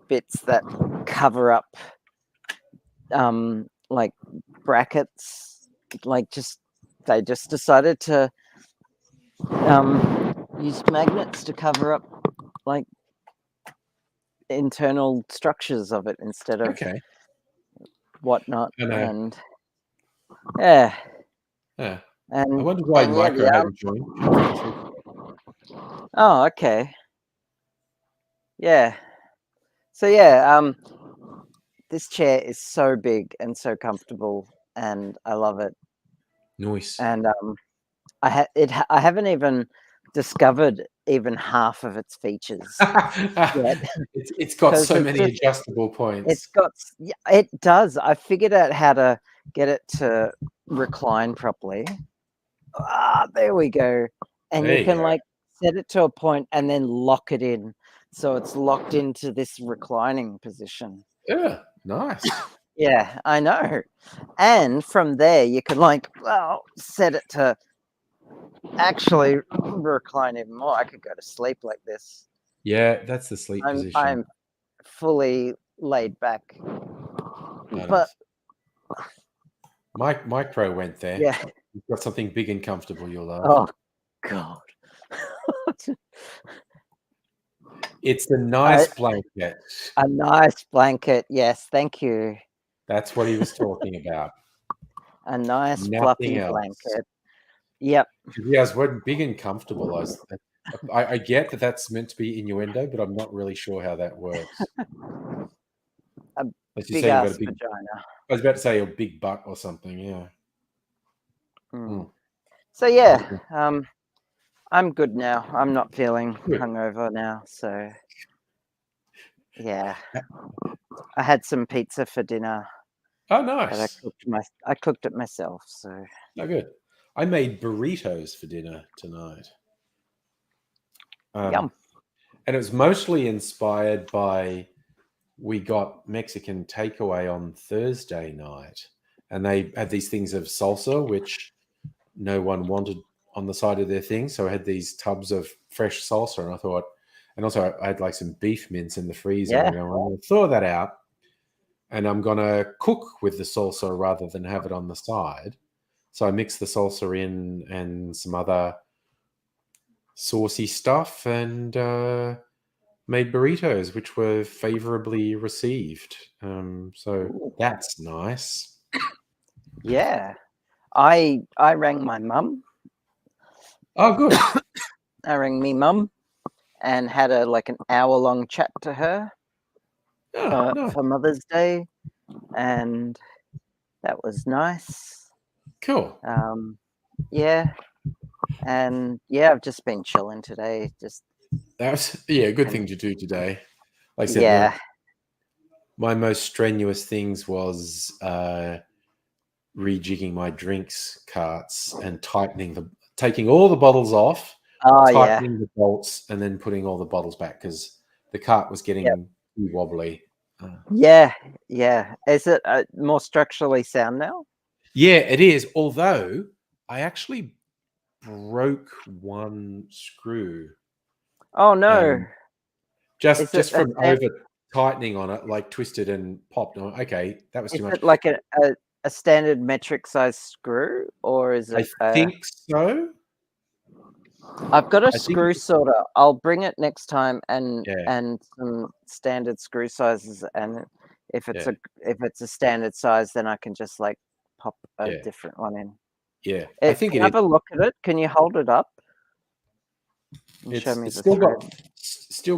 bits that cover up like brackets, like they just decided to use magnets to cover up like internal structures of it instead of Okay. whatnot. I know. And yeah, Yeah. I and wonder why yeah, Micro hadn't joined. Should have asked him. oh, okay, yeah. So yeah, this chair is so big and so comfortable, and I love it. Nice. And I haven't even discovered even half of its features yet It's got because so many adjustable points. it does. I figured out how to get it to recline properly. There we go. And There you you can go. like set it to a point and then lock it in, so it's locked into this reclining position. Yeah, nice. Yeah, I know. And from there, you can set it to actually recline even more. I could go to sleep like this. Yeah, that's the sleep position. I'm fully laid back. Oh, But nice. Micro went there. yeah, You've got something big and comfortable you'll love. oh god, It's the nice blanket. a nice blanket. Yes, thank you. That's what he was talking about. A nice Nothing fluffy else. blanket. Yep. Yeah, it's word big and comfortable. I get that that's meant to be innuendo, but I'm not really sure how that works. A As you big say, you've got a ass big. vagina. I was about to say a big butt or something. Yeah. Mm. Mm. So yeah, Okay. I'm good now. I'm not feeling Good. hungover now, so yeah. I had some pizza for dinner, Oh, but nice. I cooked it myself, so Oh, good. I made burritos for dinner tonight. yum. And it was mostly inspired by we got Mexican takeaway on Thursday night, and they had these things of salsa, which no one wanted on the side of their thing. So I had these tubs of fresh salsa, and I thought, and also I had like some beef mince in the freezer, and Yeah. I go, well, I'll thaw that out, and I'm gonna cook with the salsa rather than have it on the side. So I mixed the salsa in and some other saucy stuff, and made burritos, which were favorably received. So Ooh. that's nice. Yeah. I rang my mum. Oh, good. I rang me mum and had an hour-long chat to her Oh, no. for Mother's Day, and that was nice. Cool. Yeah, and yeah, I've just been chilling today. Just That's a good and thing to do today. Like I said, yeah, my most strenuous things was rejigging my drinks carts and taking all the bottles off, oh yeah, tightening the bolts, and then putting all the bottles back because the cart was yep, getting too wobbly. yeah, yeah. Is it more structurally sound now? Yeah, it is. Although I actually broke one screw, Oh no, um, just is it just a from stand, over tightening on it, like twisted and popped. Oh, okay, that was is too much. it like a standard metric size screw, or is I it think so. I've got a I think, screw sorter. I'll bring it next time yeah, and some standard screw sizes, and if it's yeah, a standard size, then I can just like pop a yeah, different one in. yeah. I It think can it I have is. a look at it? Can you hold it up and show It's me it's the still thread?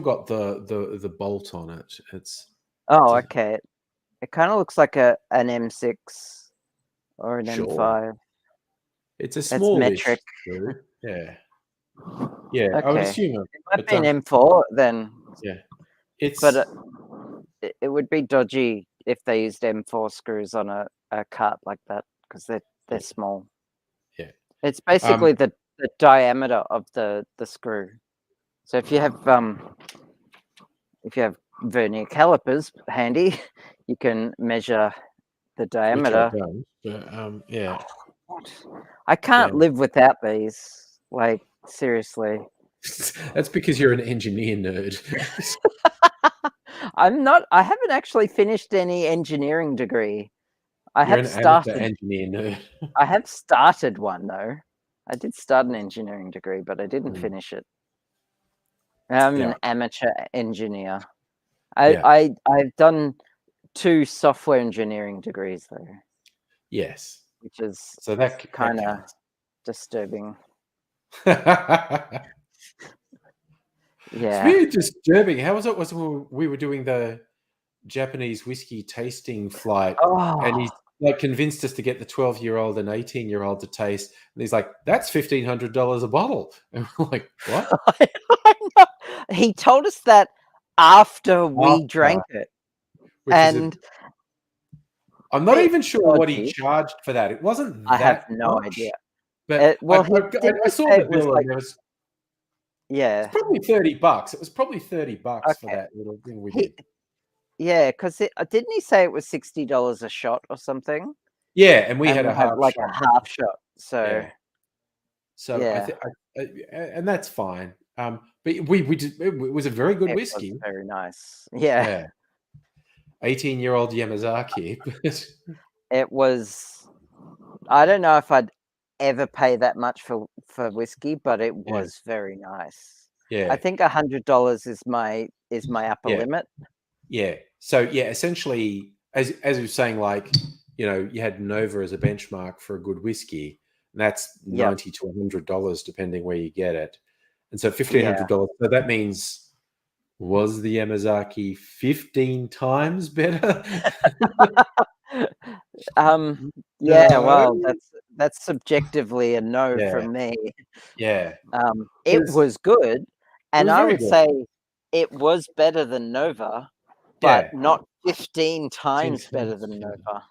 got the bolt on it. Oh, It's a okay. It kind of looks like an M6 or an sure. M5. It's a It's smallish metric. screw. Yeah, yeah. I would Okay. assume It might but be an M4 then, yeah. but It's it would be dodgy if they used M4 screws on a cart like that because they're yeah, small. yeah. It's Um, basically the diameter of the screw. So if you have vernier calipers handy, you can measure the which I diameter. don't. But yeah, What? I yeah. can't live without these. Like seriously. That's because you're an engineer nerd. I haven't actually finished any engineering degree. I You're have an amateur started engineer nerd. I have started one though. I did start an engineering degree, but I didn't Mm, finish it. I'm yeah, an amateur engineer. yeah, I've done 2 software engineering degrees though, yes. which is So that kind of counts. disturbing. It's Yeah. really disturbing. How was it? Was when we were doing the Japanese whiskey tasting flight, and Oh, he's like convinced us to get the 12-year-old and 18-year-old to taste, and he's like, "That's $1,500 a bottle," and we're like, "What?" I know. He told us that after we After, drank it, which is a and I'm not bit even sure what he dodgy. charged for that. It wasn't I have that no idea. much, but Well, he didn't I he saw say the it was bill like and it's yeah, probably $30. It was probably $30 for okay. that little thing we He did. Yeah, 'cause didn't he say it was $60 a shot or something? Yeah, and we And had we a had, half like, shot. a half shot, so Yeah. So I yeah, think, and that's fine. But we did, it was a very good it was whiskey. very nice. Yeah, Yeah, 18-year-old Yamazaki. But it was I don't know if I'd ever pay that much for whiskey, but it yeah, was very nice. I yeah, think $100 is my upper yeah, limit. yeah. So yeah, essentially, as you were saying, like you had Nova as a benchmark for a good whiskey, and that's Yep, $90 to $100 depending where you get it. And so fifteen yeah. hundred dollars. So that means was the Yamazaki 15 times better? Um, yeah, No. well, that's subjectively a no Yeah. from me. Yeah. It 'Cause was good, it and was I very would good. say it was better than Nova, but Yeah. not 15 times better than Yeah. Nova.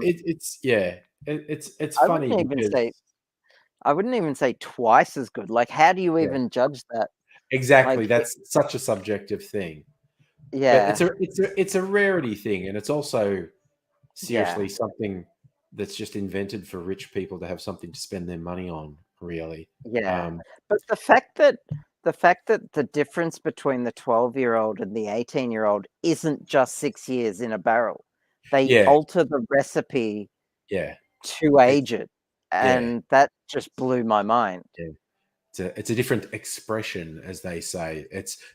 It's yeah. It's I funny wouldn't even say because I wouldn't even say twice as good. Like, how do you yeah, even judge that? exactly. Like, That's such a subjective thing. But yeah, it's a rarity thing, and it's also yeah, seriously something that's just invented for rich people to have something to spend their money on, really. yeah. Um, But the fact that the difference between the 12-year-old and the 18-year-old isn't just 6 years in a barrel. They yeah, alter the recipe yeah, to it's age it, yeah, and that just blew my mind. yeah. It's a different expression, as they say.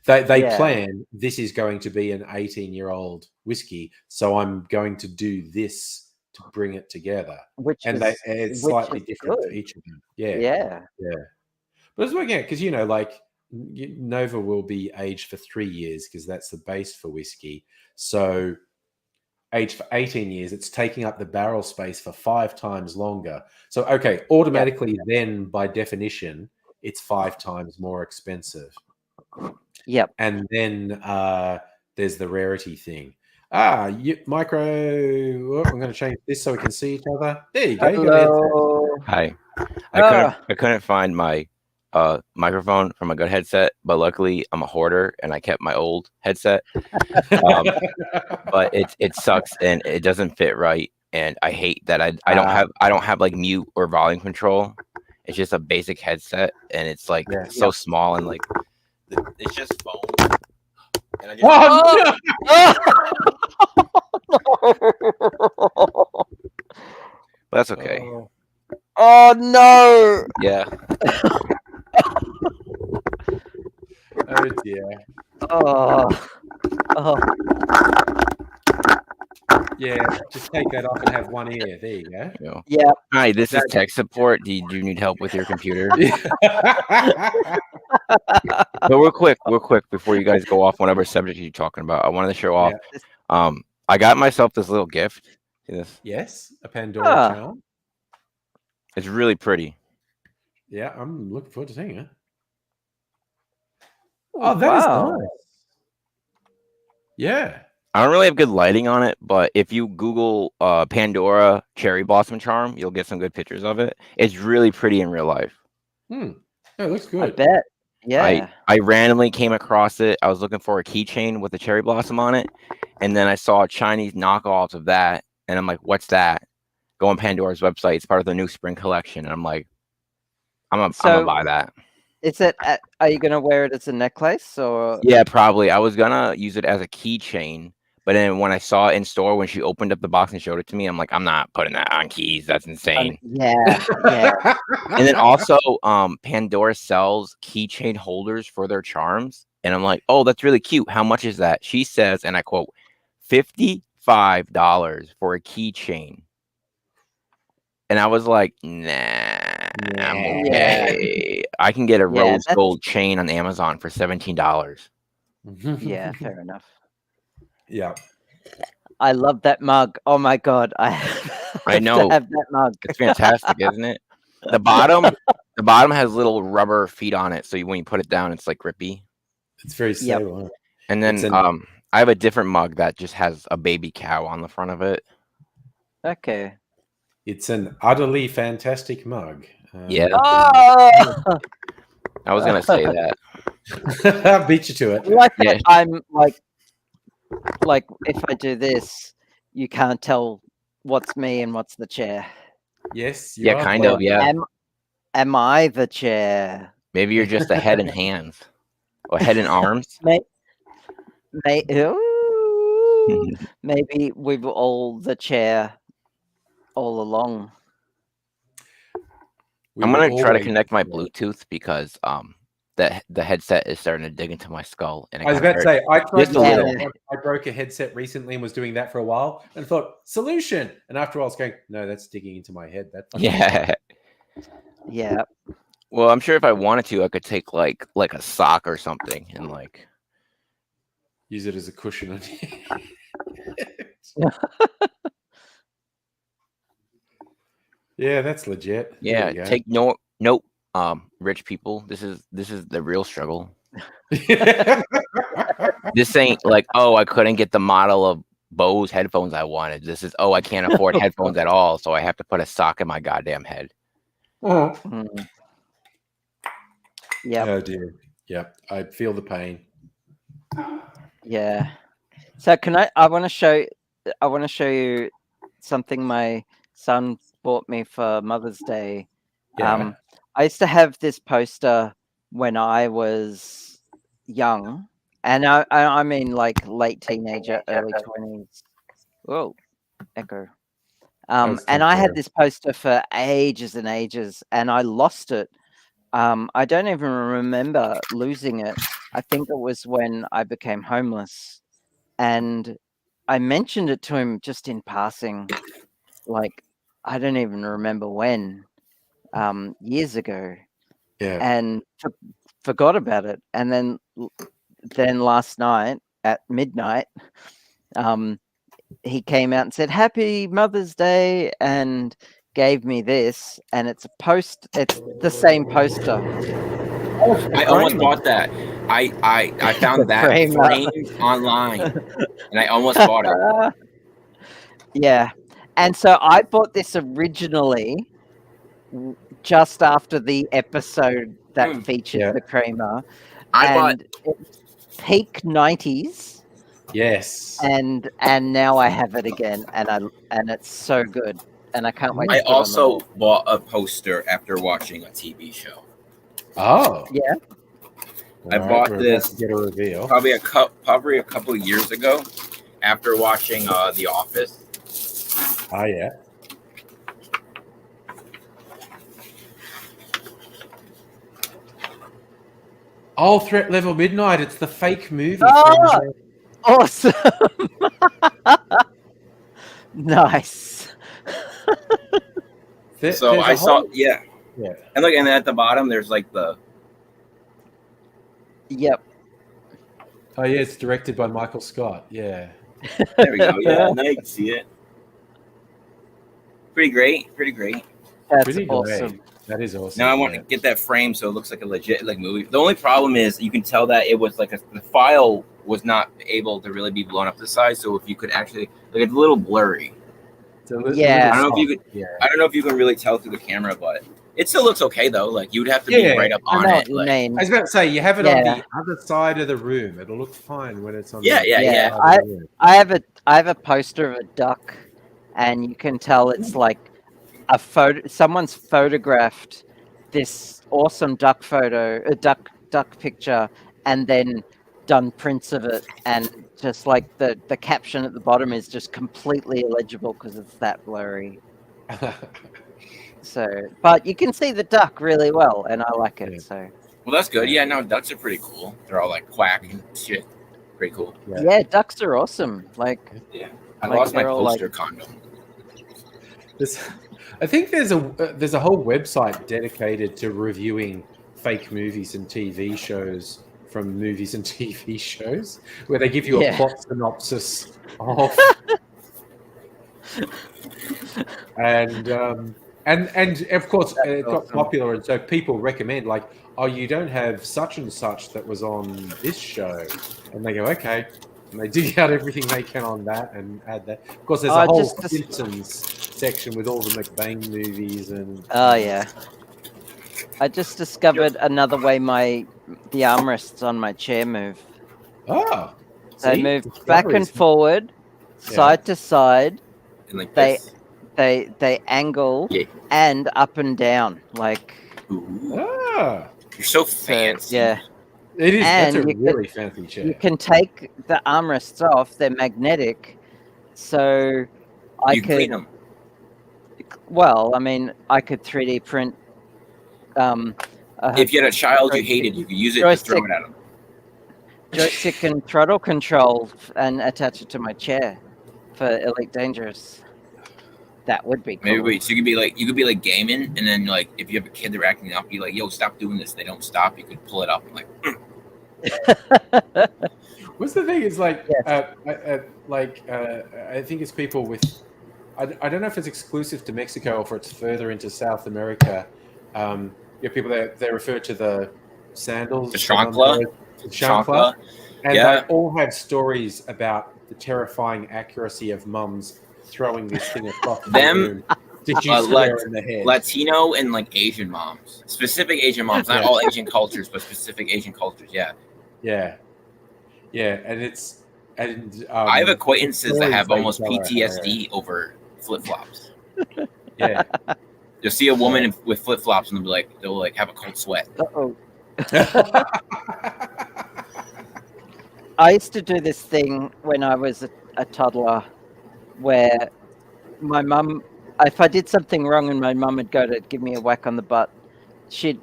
They Yeah, plan this is going to be an 18-year-old whiskey, so I'm going to do this to bring it together, and it's which slightly is different for good. each of them. Yeah, Yeah, yeah. But it's working out because like Nova will be aged for 3 years because that's the base for whiskey. So aged for 18 years, it's taking up the barrel space for 5 times longer. So okay, yep, automatically then by definition, it's 5 times more expensive. yep. And then there's the rarity thing. Micro. Oh, I'm going to change this so we can see each other. There you go. You got a headset. Hello. Hi. Ah, I couldn't find my microphone from a good headset, but luckily I'm a hoarder and I kept my old headset. But it sucks and it doesn't fit right. And I hate that I don't have like mute or volume control. It's just a basic headset and it's like Yeah. so yep. small and like it's just foam. And I just Oh, but that's no! okay. Oh no! Yeah. Oh dear. Oh, oh, Yeah, just take that off and have one ear. There you go. You know. yeah. Hi, this is That- tech support. Do you need help with your computer? Yeah. But real quick, before you guys go off whatever subject you're talking about, I wanted to show off. I got myself this little gift. See this? Yes, a Pandora Ah. charm. It's really pretty. Yeah, I'm looking forward to seeing it. Oh, Oh, that is wow. nice. Yeah. I don't really have good lighting on it, but if you Google Pandora cherry blossom charm, you'll get some good pictures of it. It's really pretty in real life. Oh, it looks I good. bet. Yeah. I randomly came across it. I was looking for a keychain with a cherry blossom on it, and then I saw Chinese knockoffs of that, and I'm like, "What's that?" Go on Pandora's website. It's part of the new spring collection, and I'm like, I'm gonna buy that. Is it? Are you gonna wear it as a necklace or? Yeah, probably. I was gonna use it as a keychain, but then when I saw it in store, when she opened up the box and showed it to me, I'm like, I'm not putting that on keys. That's insane. Yeah, yeah. And then also, Pandora sells keychain holders for their charms, and I'm like, oh, that's really cute. How much is that? She says, and I quote, $55 for a keychain. And I was like, nah, I'm okay. I can get a Yeah, rose gold chain on Amazon for $17. Yeah, fair enough. Yeah. I love that mug. Oh my god, I I have know. to have that mug. It's fantastic, isn't it? The bottom has little rubber feet on it, so when you put it down, it's like grippy. It's very Yep. stable. Huh? And then I have a different mug that just has a baby cow on the front of it. Okay. It's an utterly fantastic mug. Yeah. Oh! I was gonna say that. Beat you to it. Like Yeah. I'm like if I do this, you can't tell what's me and what's the chair. Yes, you Yeah, are. kind Or of. Yeah. am I the chair? Maybe you're just a head and hands, or head and arms. Ooh, maybe we were all the chair all along. I'm gonna try to always- connect my Bluetooth because the headset is starting to dig into my skull. And I was about to say, I tried Just a little. I broke a headset recently and was doing that for a while and thought, solution. And after a while, I was going, no, that's digging into my head. That Yeah. Yeah. Well, I'm sure if I wanted to, I could take like a sock or something and like. Use it as a cushion on Yeah, that's legit. Yeah, There you take note, rich people. This is the real struggle. go. This ain't like, oh, I couldn't get the model of Bose headphones I wanted. This is, oh, I can't afford headphones at all, so I have to put a sock in my goddamn head. Mm. Yep. Oh dear. Yep. I feel the pain. Yeah. So I want to show you something my son bought me for Mother's Day. Yeah. I used to have this poster when I was young, and I mean like late teenager, early 20s. Whoa, echo. was And I had temporary. this poster for ages and ages, and I lost it. I don't even remember losing it. I think it was when I became homeless, and I mentioned it to him just in passing, like I don't even remember when, years ago, Yeah. and forgot about it. And then last night at midnight, he came out and said Happy Mother's Day and gave me this, and it's it's the same poster. I almost bought that. I found that frame up. framed online, and I almost bought it. Yeah, and so I bought this originally just after the episode that featured Yeah. the Kramer, I bought. and it's peak 90s, Yes. and now I have it again, and it's so good, and I can't wait. I to put it on the also wall. bought a poster after watching a TV show. Oh. Yeah. I bought this Get a reveal. probably a couple years ago after watching The Office. Oh yeah. Oh, Threat Level Midnight. It's the fake movie. Oh! Awesome. Nice. So I saw, yeah. Yeah. And look, and at the bottom, there's like the. Yep. Oh yeah, it's directed by Michael Scott. Yeah. There we go. Yeah, now you can see it. Pretty great. That's Pretty awesome. great. That is awesome. Now I want to get that frame so it looks like a legit like movie. The only problem is you can tell that it was like the file was not able to really be blown up to size. So if you could actually like it's a little blurry. Yeah. I don't know if you could. Yeah. I don't know if you can really tell through the camera, but it still looks okay though. Like you'd have to be right up on it. Like, I was about to say you have it on the other side of the room. It'll look fine when it's on. Yeah. I have a poster of a duck, and you can tell it's like a photo. Someone's photographed this awesome duck duck picture, and then done prints of it, and just like the caption at the bottom is just completely illegible because it's that blurry. So, but you can see the duck really well, and I like it. Yeah. So, well, that's good. Yeah, no, ducks are pretty cool. They're all like quack and shit. Pretty cool. yeah, ducks are awesome. Like, yeah, I like lost my they're all poster condom. I think there's a whole website dedicated to reviewing fake movies and TV shows from movies and TV shows, where they give you a plot synopsis of, and of course it got popular, and so people recommend like, oh, you don't have such and such that was on this show, and they go okay, and they dig out everything they can on that and add that. Of course, there's a whole Simpsons section with all the McBain movies and. Oh yeah. I just discovered another way the armrests on my chair move. Oh. They move back and forward, side to side. And like they angle and up and down. Like you're so fancy. Yeah. It is. And that's a really fancy chair. You can take the armrests off, they're magnetic. So you can clean them. Well, I mean, I could 3D print. If you had a child you hated, you could use it to throw it at them. Joystick and throttle control and attach it to my chair for Elite Dangerous. That would be cool. Maybe so you could be like gaming, and then like if you have a kid they're acting up, you like, yo, stop doing this. They don't stop. You could pull it up and like. What's the thing? Is like, I think it's people with I don't know if it's exclusive to Mexico or if it's further into South America. People they refer to the sandals, The chancla. chancla, and Yeah. they all have stories about the terrifying accuracy of mums throwing this thing across the Them, room. Did you square in the head? Latino and like Asian moms, specific Asian moms, not all Asian cultures, but specific Asian cultures. Yeah, Yeah, and I have acquaintances that have they almost tell are PTSD over flip flops. Yeah. You'll see a woman with flip flops and they'll like have a cold sweat. Uh-oh. I used to do this thing when I was a toddler where my mum, if I did something wrong and my mum would go to give me a whack on the butt, she'd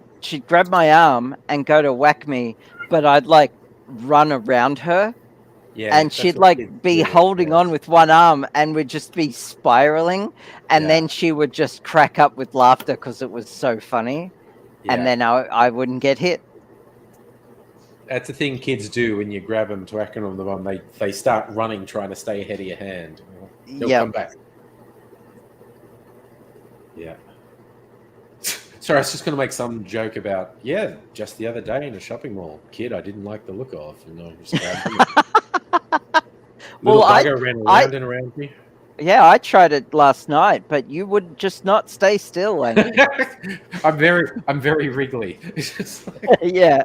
grab my arm and go to whack me, but I'd like run around her. Yeah, and she'd like be holding on with one arm and would just be spiraling, and then she would just crack up with laughter because it was so funny, and then I wouldn't get hit. That's the thing kids do when you grab them to whack them on the bum. They start running, trying to stay ahead of your hand. They'll come back. Yeah. Sorry, I was just going to make some joke about, just the other day in a shopping mall, kid I didn't like the look of, and I just grabbed him. Little bugger ran around and around me. Yeah, I tried it last night, but you would just not stay still. And I'm very wriggly. Yeah.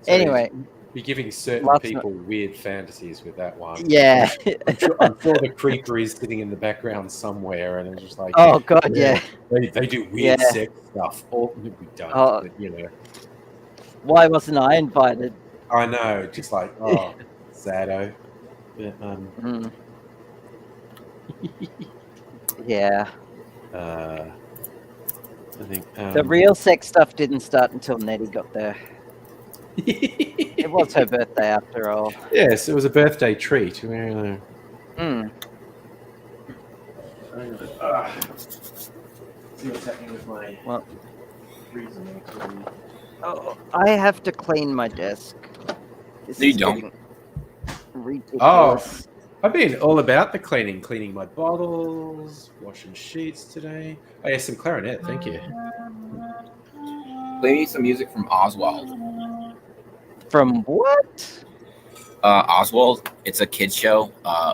Anyway, be giving certain people weird fantasies with that one. Yeah. I'm sure the creeper is sitting in the background somewhere, and it's just like, oh god, yeah. They do weird sex stuff. Or we don't, but Why wasn't I invited? I know, just like, sado. Yeah. Yeah. I think the real sex stuff didn't start until Nettie got there. It was her birthday after all. Yes, it was a birthday treat. See what's happening with my reasoning. Oh, I have to clean my desk. This you don't. Ridiculous. I've been all about the cleaning my bottles, washing sheets today. Oh, yeah, some clarinet. Thank you. Play me some music from Oswald. From what? Oswald. It's a kids show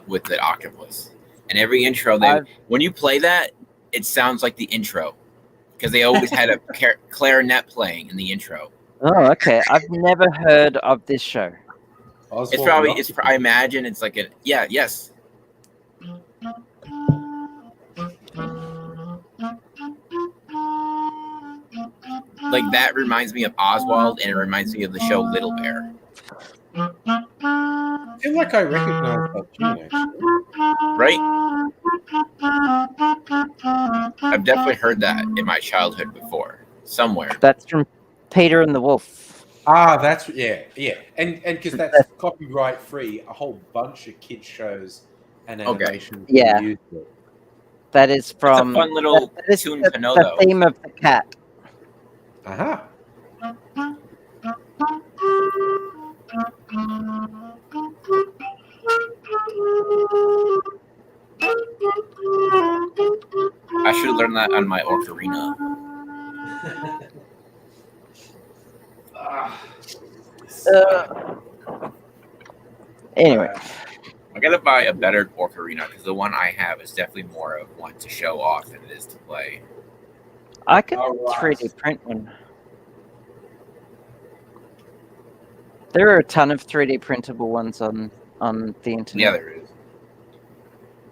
with the octopus. And every intro, when you play that, it sounds like the intro. Because they always had a clarinet playing in the intro. Oh, okay. I've never heard of this show. Oswald I imagine it's like yes. Like that reminds me of Oswald, and it reminds me of the show Little Bear. I feel like I recognize that tune, actually. Right? I've definitely heard that in my childhood before, somewhere. That's from Peter and the Wolf. Ah, that's and because that's copyright free, a whole bunch of kids shows and animations. Yeah, used it. That is from it's a fun little tune to know, the theme of the cat. Aha. I should have learned that on my ocarina. Anyway, I gotta buy a better ocarina because the one I have is definitely more of one to show off than it is to play. I could 3D print one. There are a ton of 3D printable ones on the internet. Yeah, there is.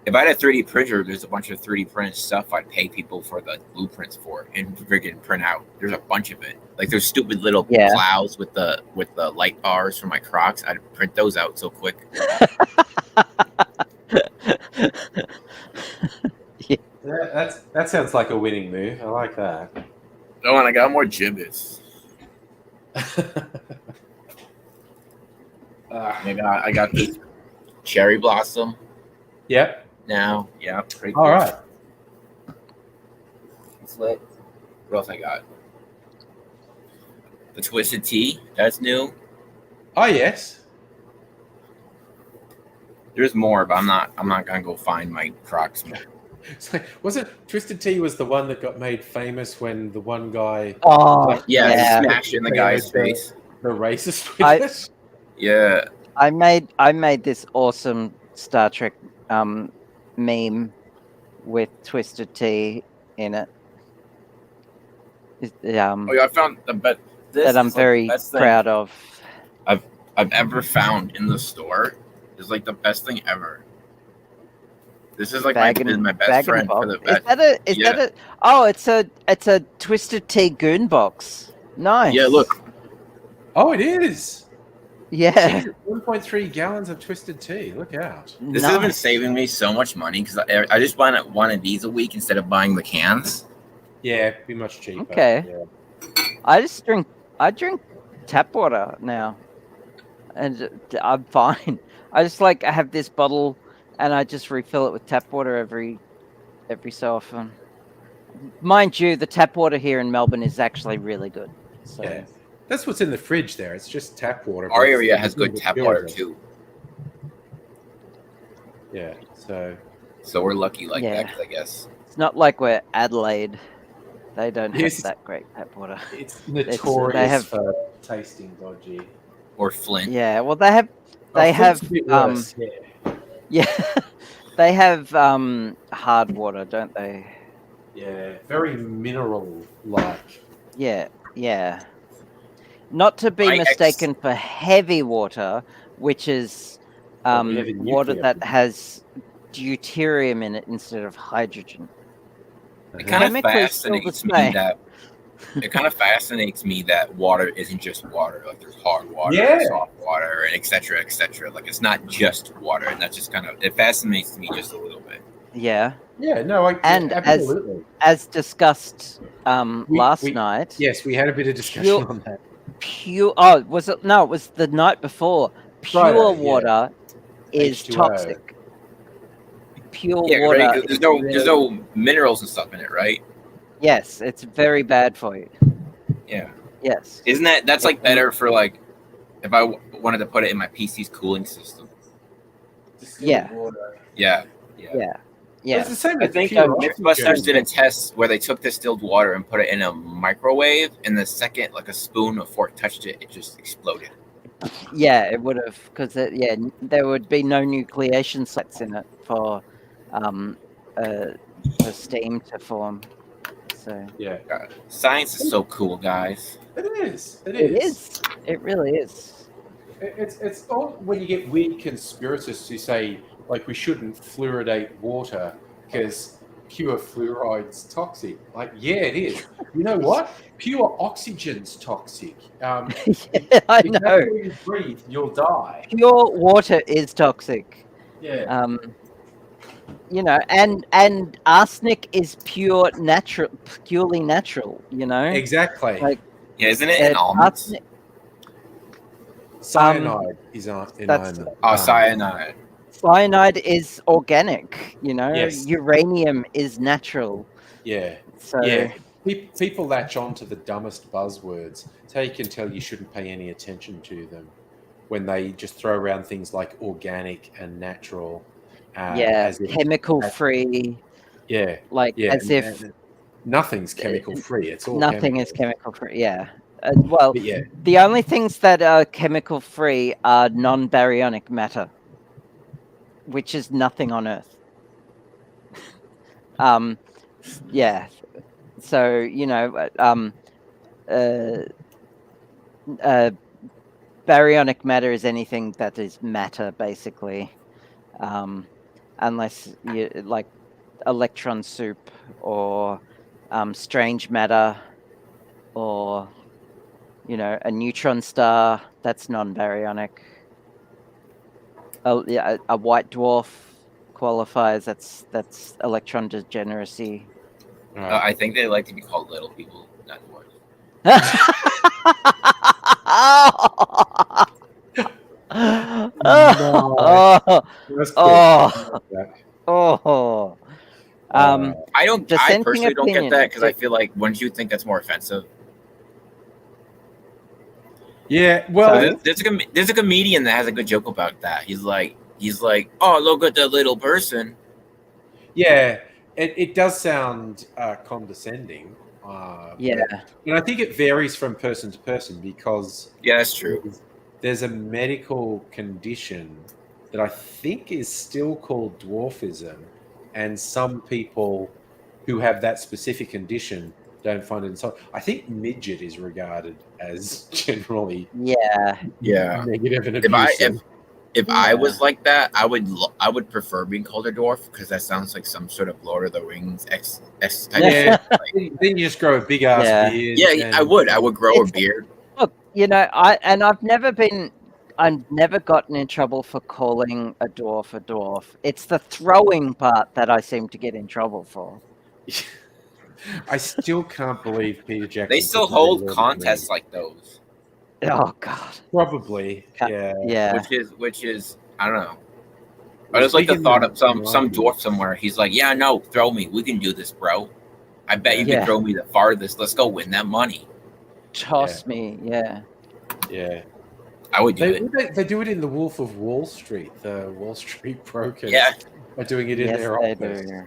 If I had a 3D printer, there's a bunch of 3D printed stuff I'd pay people for the blueprints for and friggin' print out. There's a bunch of it. Like there's stupid little clouds with the light bars for my Crocs. I'd print those out so quick. That sounds like a winning move. I like that. Oh, and I got more gibbets. I got this cherry blossom. Yep. Now, pretty cool. All right. It's lit. What else I got? The Twisted Tea. That's new. Oh yes. There's more, but I'm not gonna go find my Crocs. It's like, wasn't Twisted Tea was the one that got made famous when the one guy Oh, Yeah, yeah. smash it in the guy's face. the racist with I- it? Yeah. I made this awesome Star Trek meme with Twisted Tea in it. Oh yeah, I found the best. This that I'm is like very the best thing proud of. I've ever found in the store. It's like the best thing ever. This is like my best friend for the best. Is that a? Oh, it's a Twisted Tea goon box. Nice. Yeah, look. Oh, it is. Yeah. 1.3 gallons of Twisted Tea. Look out. This has been saving me so much money because I just buy one of these a week instead of buying the cans. Yeah, it'd be much cheaper. Okay. Yeah. I drink tap water now, and I'm fine. I have this bottle, and I just refill it with tap water every so often. Mind you, the tap water here in Melbourne is actually really good. So. Yeah. That's what's in the fridge there. It's just tap water. Our area has good tap water too. Yeah, so we're lucky like that, I guess. It's not like we're Adelaide. They don't have Yes. that great tap water. It's notorious for tasting dodgy. Or Flint. Yeah, well they have Flint's a bit worse, yeah. They have hard water, don't they? Yeah, very mineral like. Yeah. Not to be mistaken for heavy water, which is water that has deuterium in it instead of hydrogen. It kind of fascinates me that water isn't just water. Like there's hard water, soft water, and etc. Like it's not just water, and that just it fascinates me just a little bit. Yeah. Yeah. No. Absolutely. As discussed last night. Yes, we had a bit of discussion on that. It was the night before. Pure water is H2O. toxic. Pure water. Right? There's no minerals and stuff in it, right? Yes, it's very bad for you. Yeah. Yes. Isn't that's like better for like if I wanted to put it in my PC's cooling system? Yeah. Yeah. It's the same. I think Mythbusters did a test where they took distilled water and put it in a microwave, and the second like a spoon or fork touched it, it just exploded. Yeah, it would have, because there would be no nucleation sites in it for steam to form. So yeah, science is so cool, guys. It is. It really is. It's all when you get weird conspiracists who say like we shouldn't fluoridate water because pure fluoride's toxic. Like, yeah, it is. You know what? Pure oxygen's toxic. I know. If that's what you breathe, you'll die. Pure water is toxic. Yeah. And arsenic is purely natural. Exactly. Like, isn't it in almonds? Cyanide is in almonds. Oh, cyanide. Cyanide is organic, Yes. Uranium is natural. Yeah. So people latch on to the dumbest buzzwords. It's how you can tell you shouldn't pay any attention to them when they just throw around things like organic and natural. Chemical free. Yeah. As if nothing's chemical free. It's all nothing chemical. is chemical free. Yeah. The only things that are chemical free are non-baryonic matter, which is nothing on Earth. So baryonic matter is anything that is matter, basically, unless you like electron soup or strange matter or a neutron star. That's non-baryonic. A white dwarf qualifies. That's electron degeneracy. I think they like to be called little people, not dwarves. I personally don't get that because I feel like wouldn't you think that's more offensive? Yeah, well, There's a comedian that has a good joke about that. He's like, oh, look at the little person. yeah, it does sound condescending. Yeah. But I think it varies from person to person because Yeah, that's true. there's a medical condition that I think is still called dwarfism, and some people who have that specific condition don't find it insulting. I think midget is regarded as generally Yeah. Yeah. negative and If I abusive. if I Yeah. was like that, I would prefer being called a dwarf because that sounds like some sort of Lord of the Rings X type. Yeah, Of then you just grow a big ass Yeah. beard. yeah, I would. I would grow a beard. Look, I've never gotten in trouble for calling a dwarf. It's the throwing part that I seem to get in trouble for. I still can't believe Peter Jackson. They still couldn't do hold Lord of the contests Rings. like those. Oh God. Probably, yeah. Yeah. Which is I don't know. I just like the Speaking thought of of some 90s. dwarf somewhere. He's like, yeah, no, throw me. We can do this, bro. I bet you Yeah. can throw me the farthest. Let's go win that money. Toss me. Yeah. Yeah. I would do it. They do it in The Wolf of Wall Street. The Wall Street brokers Yeah. are doing it in Yes, their they office. do.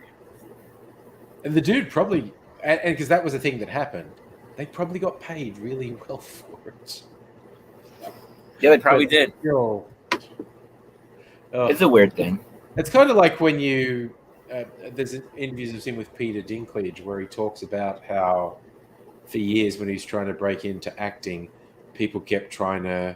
And the dude probably, and because that was the thing that happened, they probably got paid really well for it. Yeah, they probably But did. still, It's a weird thing. it's kind of like when you there's interviews of him with Peter Dinklage where he talks about how for years when he's trying to break into acting, people kept trying to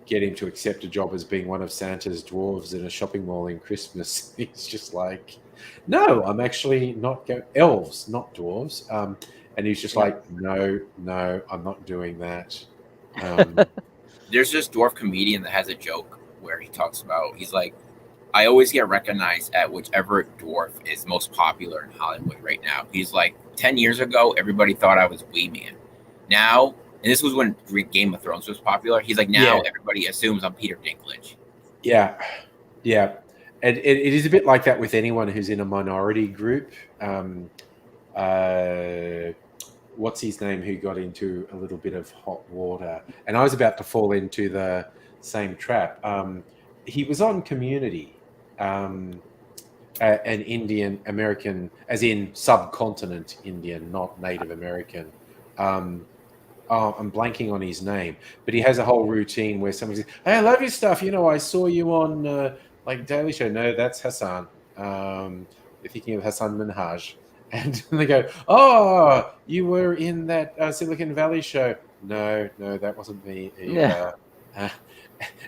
get him to accept a job as being one of Santa's dwarves in a shopping mall in Christmas. He's just like, no, I'm actually not elves, not dwarves. And he's just like, no, I'm not doing that. There's this dwarf comedian that has a joke where he talks about, he's like, I always get recognized at whichever dwarf is most popular in Hollywood right now. He's like, 10 years ago, everybody thought I was Wee Man. Now, and this was when Game of Thrones was popular. He's like, now everybody assumes I'm Peter Dinklage. Yeah. And it is a bit like that with anyone who's in a minority group. What's his name who got into a little bit of hot water? And I was about to fall into the same trap. He was on Community, an Indian American, as in subcontinent Indian, not Native American. I'm blanking on his name, but he has a whole routine where somebody says, "Hey, I love your stuff. You know, I saw you on like Daily Show." No, that's Hassan. You're thinking of Hassan Minhaj. And they go, "Oh, you were in that Silicon Valley show." No, that wasn't me either. Yeah.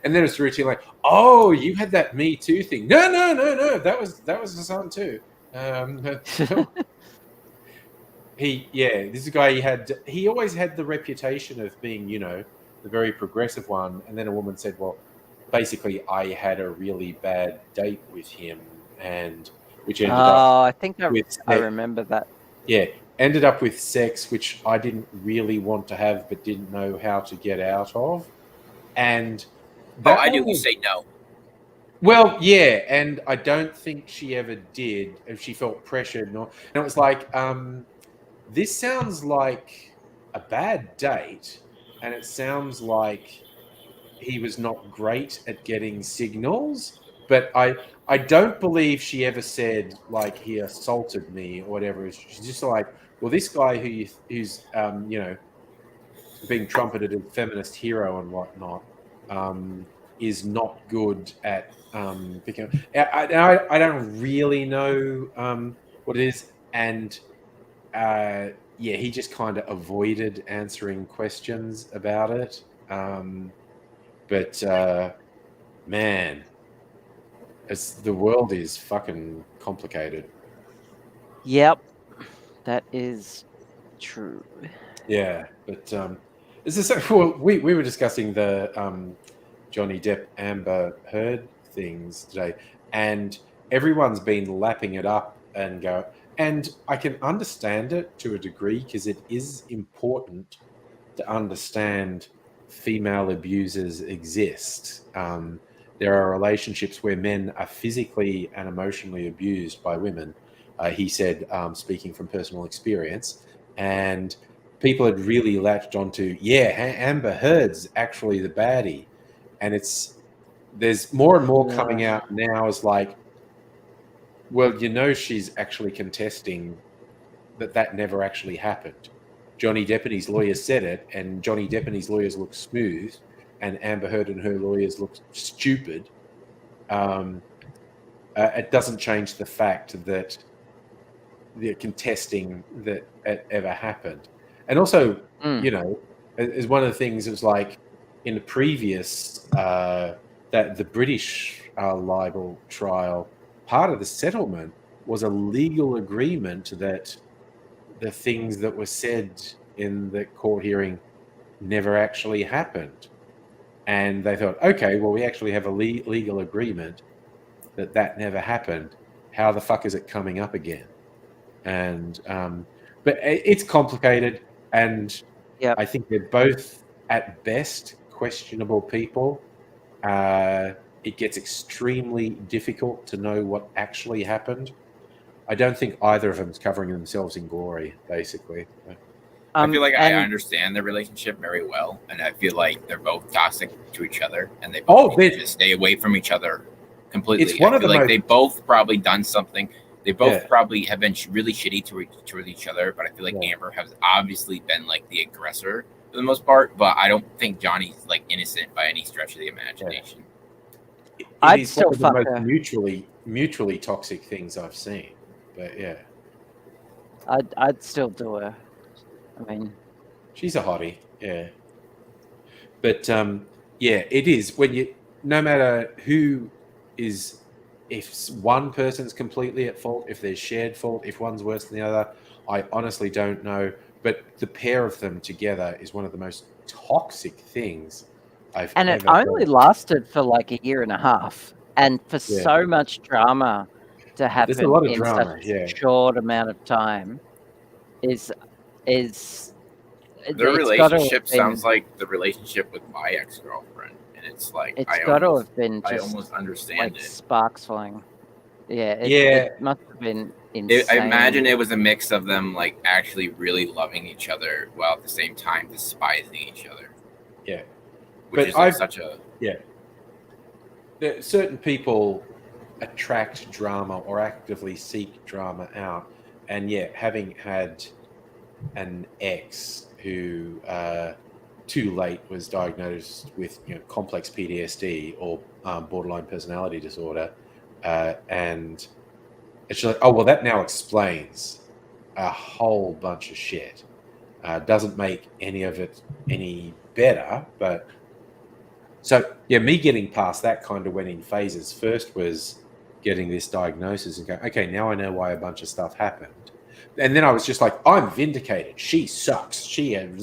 And then it's routine like, "Oh, you had that Me Too thing." No, that was Hassan too. This is a guy he always had the reputation of being, the very progressive one. And then a woman said, well, basically I had a really bad date with him, and which ended up I think I remember that. Yeah, ended up with sex, which I didn't really want to have, but didn't know how to get out of. And I do say no. Well, yeah, and I don't think she ever did. If she felt pressured, and it was like, this sounds like a bad date, and it sounds like he was not great at getting signals. But I don't believe she ever said like he assaulted me or whatever. She's just like, well, this guy who's being trumpeted as feminist hero and whatnot is not good at picking. I don't really know what it is, and he just kind of avoided answering questions about it. But man, the world is fucking complicated. Yep, that is true. Yeah, but we were discussing the Johnny Depp Amber Heard things today, and everyone's been lapping it up and I can understand it to a degree because it is important to understand female abusers exist. There are relationships where men are physically and emotionally abused by women, he said, speaking from personal experience. And people had really latched onto, Amber Heard's actually the baddie, and there's more and more coming out now as like, well, she's actually contesting that never actually happened. Johnny Depp and his lawyers said it, and Johnny Depp and his lawyers look smooth, and Amber Heard and her lawyers look stupid. It doesn't change the fact that they're contesting that it ever happened. And also, as one of the things, it was like in the previous that the British libel trial, part of the settlement was a legal agreement that the things that were said in the court hearing never actually happened. And they thought, okay, well, we actually have a legal agreement that never happened. How the fuck is it coming up again? And but it's complicated, and I think they're both at best questionable people. It gets extremely difficult to know what actually happened. I don't think either of them is covering themselves in glory, basically. I feel like I understand their relationship very well, and I feel like they're both toxic to each other, and they both need to just stay away from each other completely. It's one I of feel the like they both probably done something. They both probably have been really shitty to each other, but I feel like Amber has obviously been like the aggressor for the most part. But I don't think Johnny's like innocent by any stretch of the imagination. It is one of the most mutually toxic things I've seen. But I'd still do her. I mean, she's a hottie, But it is when no matter who is, if one person's completely at fault, if there's shared fault, if one's worse than the other, I honestly don't know. But the pair of them together is one of the most toxic things I've ever it only lasted for like a year and a half, and for so much drama to happen there's a lot of in drama, such a short amount of time is their relationship sounds like the relationship with my ex-girlfriend, and it's like I almost understand like it. Sparks flying. It must have been insane. I imagine it was a mix of them like actually really loving each other while at the same time despising each other. Yeah, which is like such a certain people attract drama or actively seek drama out, and having had an ex who too late was diagnosed with complex PTSD or borderline personality disorder, and it's like, oh well, that now explains a whole bunch of shit. Doesn't make any of it any better, but so me getting past that kind of went in phases. First was getting this diagnosis and going, okay, now I know why a bunch of stuff happened. And then I was just like, I'm vindicated. She sucks. She and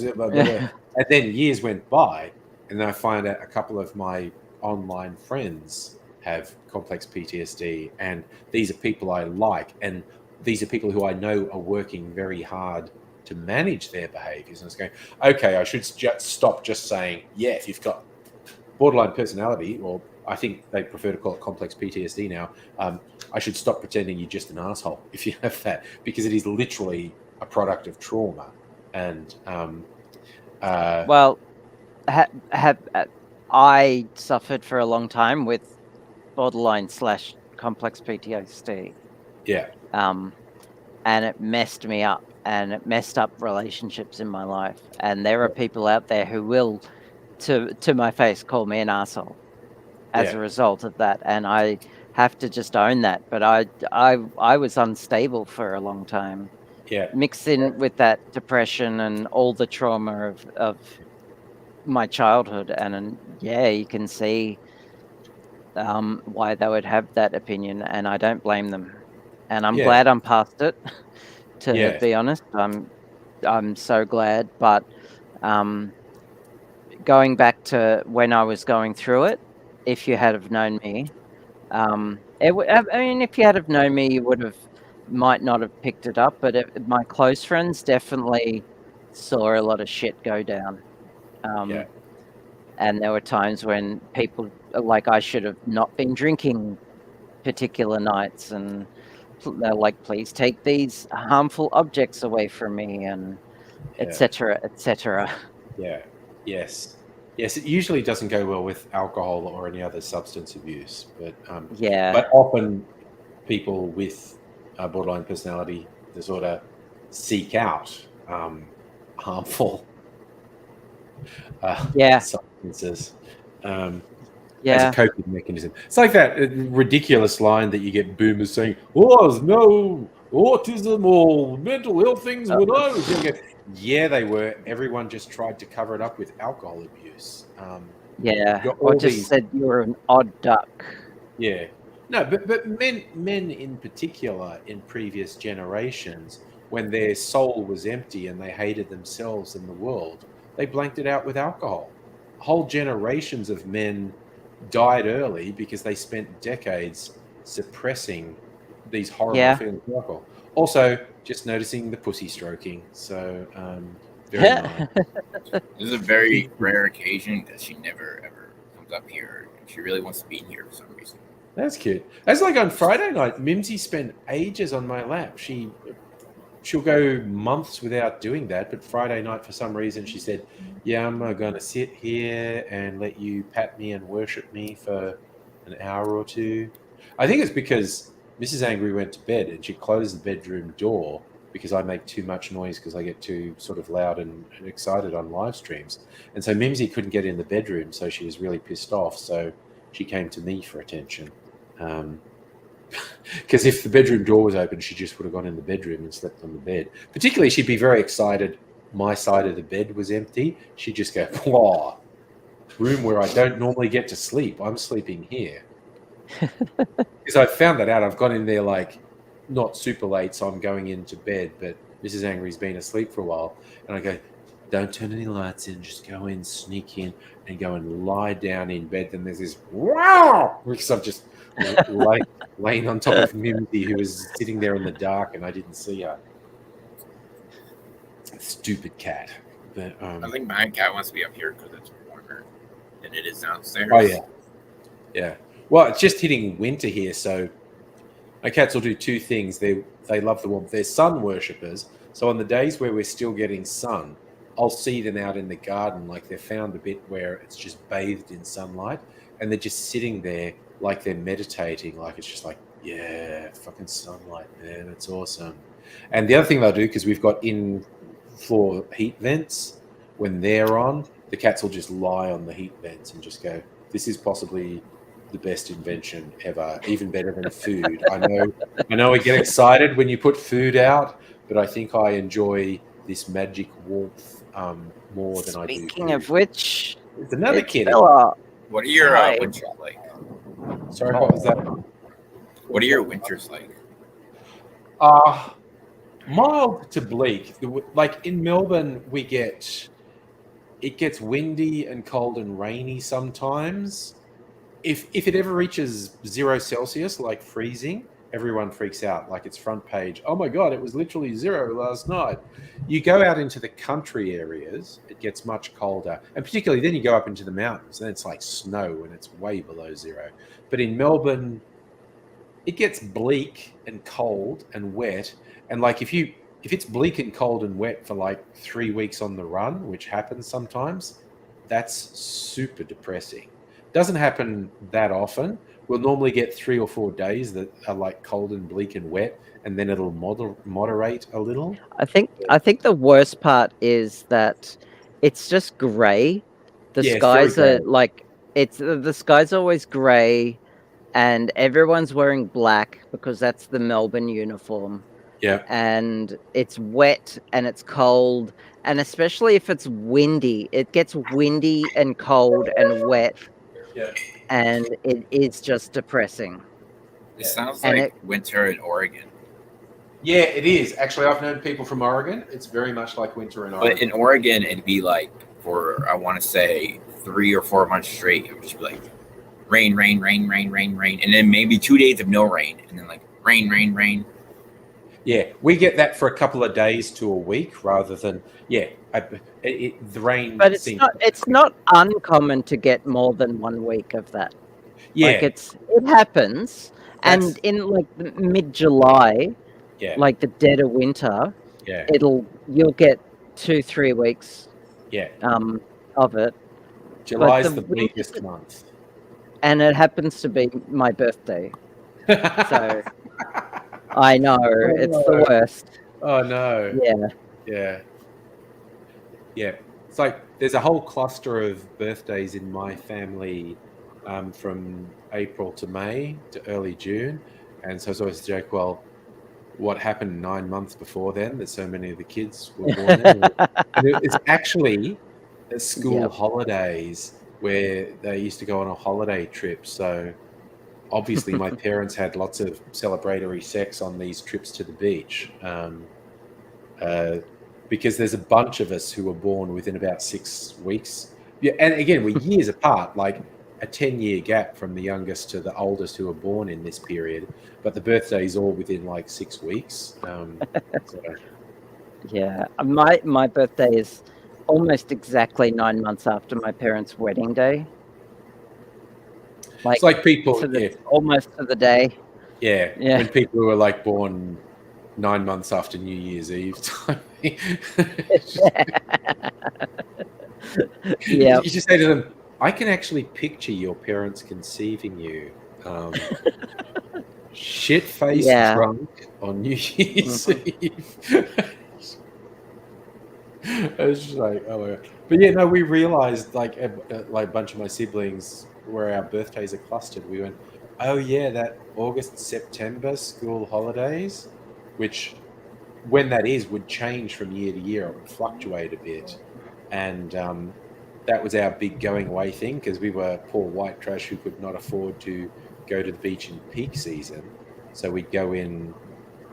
then years went by, and then I find out a couple of my online friends have complex PTSD, and these are people I like, and these are people who I know are working very hard to manage their behaviors. And I was going, okay, I should just stop just saying, if you've got borderline personality, or I think they prefer to call it complex PTSD now, I should stop pretending you're just an asshole if you have that, because it is literally a product of trauma. And I suffered for a long time with borderline/complex PTSD. And it messed me up, and it messed up relationships in my life. And there are people out there who will, to my face, call me an asshole as a result of that, and I have to just own that. But I was unstable for a long time. Mixed in with that depression and all the trauma of my childhood, and you can see why they would have that opinion, and I don't blame them. And I'm glad I'm past it. To be honest, I'm so glad. But going back to when I was going through it, if you had have known me, if you had have known me, you might not have picked it up. But my close friends definitely saw a lot of shit go down. And there were times when people, like, I should have not been drinking particular nights, and they're like, please take these harmful objects away from me. And etc., etc. Yeah. Yes. Yes. It usually doesn't go well with alcohol or any other substance abuse, but Yeah. often people with borderline personality disorder seek out harmful Yeah. substances as a Yeah. coping mechanism. It's like that ridiculous line that you get boomers saying, "Oh, there's no autism or mental health things when I was younger." Yeah, they were. Everyone just tried to cover it up with alcohol abuse. Yeah. Got Or all just these. said you were an odd duck. Yeah. No, but men in particular in previous generations, when their soul was empty and they hated themselves and the world, they blanked it out with alcohol. Whole generations of men died early because they spent decades suppressing these horrible Yeah. feelings of alcohol. Also, just noticing the pussy stroking. So very nice. This is a very rare occasion that she never ever comes up here. She really wants to be in here for some reason. That's cute. That's like on Friday night, Mimsy spent ages on my lap. She'll go months without doing that, but Friday night, for some reason, she said, "Yeah, I'm going to sit here and let you pat me and worship me for an hour or two." I think it's because Mrs. Angry went to bed and she closed the bedroom door because I make too much noise because I get too sort of loud and excited on live streams. And so Mimsy couldn't get in the bedroom, so she was really pissed off. So she came to me for attention. Because if the bedroom door was open, she just would have gone in the bedroom and slept on the bed. Particularly, she'd be very excited. My side of the bed was empty. She'd just go, "Whoa, room where I don't normally get to sleep. I'm sleeping here." Because I found that out. I've gone in there like not super late, so I'm going into bed, but Mrs. Angry's been asleep for a while. And I go, "Don't turn any lights in. Just go in, sneak in, and go and lie down in bed." Then there's this, wow, because I've just laying on top of Mimsy, who was sitting there in the dark, and I didn't see her. Stupid cat. But, I think my cat wants to be up here because it's warmer than it is downstairs. Oh yeah, yeah. Well, it's just hitting winter here, so my cats will do two things. They love the warmth. They're sun worshippers. So on the days where we're still getting sun, I'll see them out in the garden, like they've found a bit where it's just bathed in sunlight, and they're just sitting there like they're meditating, like it's just like, yeah, fucking sunlight, man, it's awesome. And the other thing they'll do, because we've got in-floor heat vents, when they're on, the cats will just lie on the heat vents and just go, "This is possibly the best invention ever, even better than food." I know I get excited when you put food out, but I think I enjoy this magic warmth more than I do Speaking food. of which, It's another kitty. Bella. What are your Hi. winters like? Sorry, what was that? What are your winters like? Mild to bleak. Like in Melbourne, it gets windy and cold and rainy sometimes. If it ever reaches 0 Celsius, like freezing, everyone freaks out. Like it's front page. "Oh my God, it was literally 0 last night." You go out into the country areas, it gets much colder. And particularly then you go up into the mountains, then it's like snow and it's way below 0. But in Melbourne, it gets bleak and cold and wet. And like if it's bleak and cold and wet for like 3 weeks on the run, which happens sometimes, that's super depressing. Doesn't happen that often. We'll normally get 3 or 4 days that are like cold and bleak and wet, and then it'll moderate a little. I think the worst part is that it's just grey. The Yeah, it's very skies are grey. like the sky's always grey, and everyone's wearing black because that's the Melbourne uniform. Yeah. And it's wet and it's cold, and especially if it's windy, it gets windy and cold and wet. Yeah. And it is just depressing. It sounds And like winter in Oregon. Yeah, it is. Actually, I've known people from Oregon. It's very much like winter in Oregon. But in Oregon, it'd be like for, I want to say, 3 or 4 months straight. It would just be like rain, rain, rain, rain, rain, rain. And then maybe 2 days of no rain. And then like rain, rain, rain. Yeah, we get that for a couple of days to a week rather than, the rain. But it's not uncommon to get more than 1 week of that. Yeah. Like it happens. And in like mid-July, yeah, like the dead of winter, yeah, you'll get 2-3 weeks Yeah, of it. July's the weirdest- biggest month. And it happens to be my birthday. So I know it's the worst. Oh no. Yeah. Yeah. It's like there's a whole cluster of birthdays in my family from April to May to early June. And so it's always a joke, well, what happened 9 months before then that so many of the kids were born then? And it's actually the school holidays where they used to go on a holiday trip. So obviously my parents had lots of celebratory sex on these trips to the beach. Because there's a bunch of us who were born within about 6 weeks. Yeah, and again, we're years apart, like a 10-year gap from the youngest to the oldest who were born in this period. But the birthday is all within like 6 weeks. So. Yeah, my birthday is almost exactly 9 months after my parents' wedding day. It's like people, almost to the day. Yeah, Yeah. when people who are like born 9 months after New Year's Eve time. Yeah. You just say to them, I can actually picture your parents conceiving you shit-faced drunk on New Year's Eve. I was just like, oh my God. But yeah, no, we realized like a bunch of my siblings where our birthdays are clustered. We went, oh yeah, that August, September school holidays, which when that is would change from year to year. It would fluctuate a bit. And that was our big going away thing because we were poor white trash who could not afford to go to the beach in peak season. So we'd go in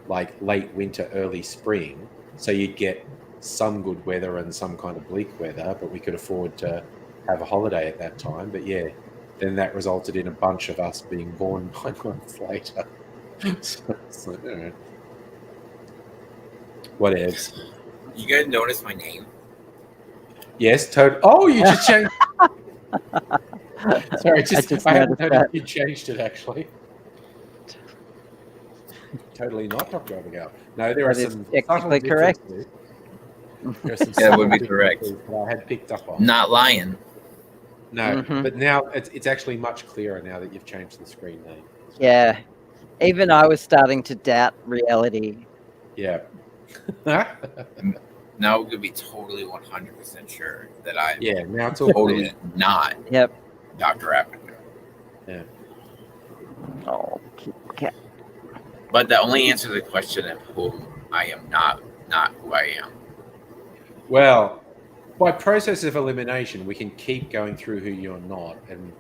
like late winter, early spring. So you'd get some good weather and some kind of bleak weather, but we could afford to have a holiday at that time. But yeah, then that resulted in a bunch of us being born 9 months later. So it's like, all right. Whatevs. You guys notice my name? Yes, Oh, you just changed. Sorry, I hadn't noticed you changed it actually. Totally not, Dr. Abigail. No, there are some subtle correct. differences. There are some that would be correct. That I had picked up on. Not lying. No, but now it's actually much clearer now that you've changed the screen name. Yeah, even I was starting to doubt reality. Yeah. Now we could be totally 100% sure that I now it's all totally not Dr. Abigail. Yeah. Oh, cat. But that only answers the question of whom I am not who I am. Well, by process of elimination, we can keep going through who you're not, and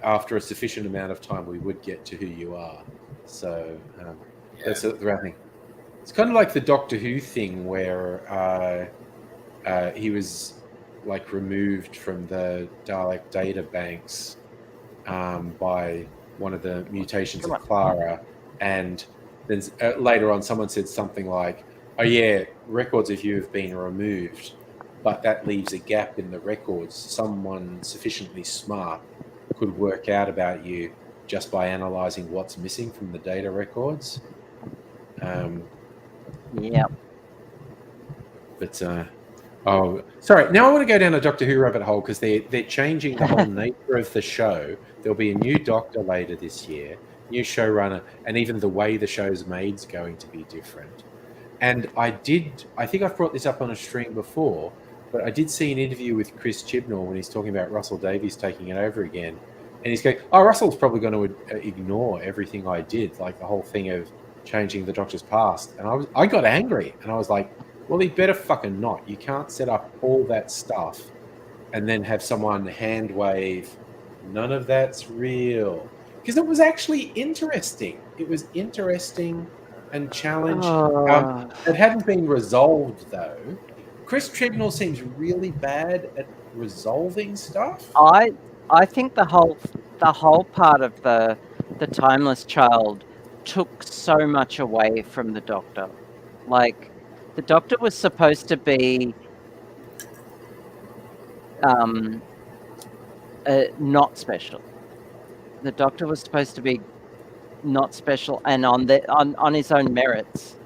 after a sufficient amount of time, we would get to who you are. So that's the right thing. It's kind of like the Doctor Who thing where he was like removed from the Dalek data banks by one of the mutations of Clara, and then later on someone said something like, oh yeah, records of you have been removed, but that leaves a gap in the records. Someone sufficiently smart could work out about you just by analyzing what's missing from the data records. But sorry. Now I want to go down a Doctor Who rabbit hole because they're changing the whole nature of the show. There'll be a new Doctor later this year, new showrunner, and even the way the show's made is going to be different. And I think I've brought this up on a stream before, but I did see an interview with Chris Chibnall when he's talking about Russell Davies taking it over again, and he's going, "Oh, Russell's probably going to ignore everything I did, like the whole thing of changing the Doctor's past." And I got angry, and I was like, well, he better fucking not. You can't set up all that stuff and then have someone hand wave, none of that's real. Because it was actually interesting. It was interesting and challenged. It hadn't been resolved, though. Chris Chibnall seems really bad at resolving stuff. I think the whole part of the Timeless Child took so much away from the Doctor. Like, the Doctor was supposed to be not special. The Doctor was supposed to be not special and on his own merits.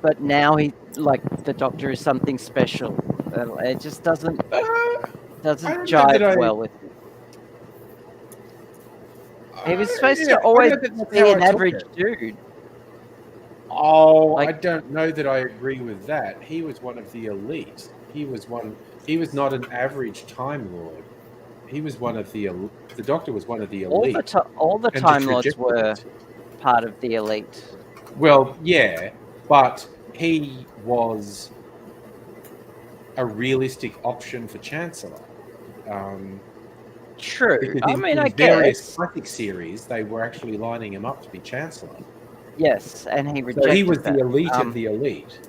but now the Doctor is something special. It just doesn't I don't know jive that well with it. He was supposed yeah, to I always know that that's be how an I took average it. dude. Oh, I Like- don't know that I agree with that. He was one of the elite. He was not an average Time Lord. He was one of the Doctor was one of the All elite. the and Time just Lords rejected were it. part of the elite. Well, yeah, but he was a realistic option for Chancellor. True. Because I mean, I in various guess. classic series, they were actually lining him up to be Chancellor. Yes, and he So rejected he was that. the elite of the elite.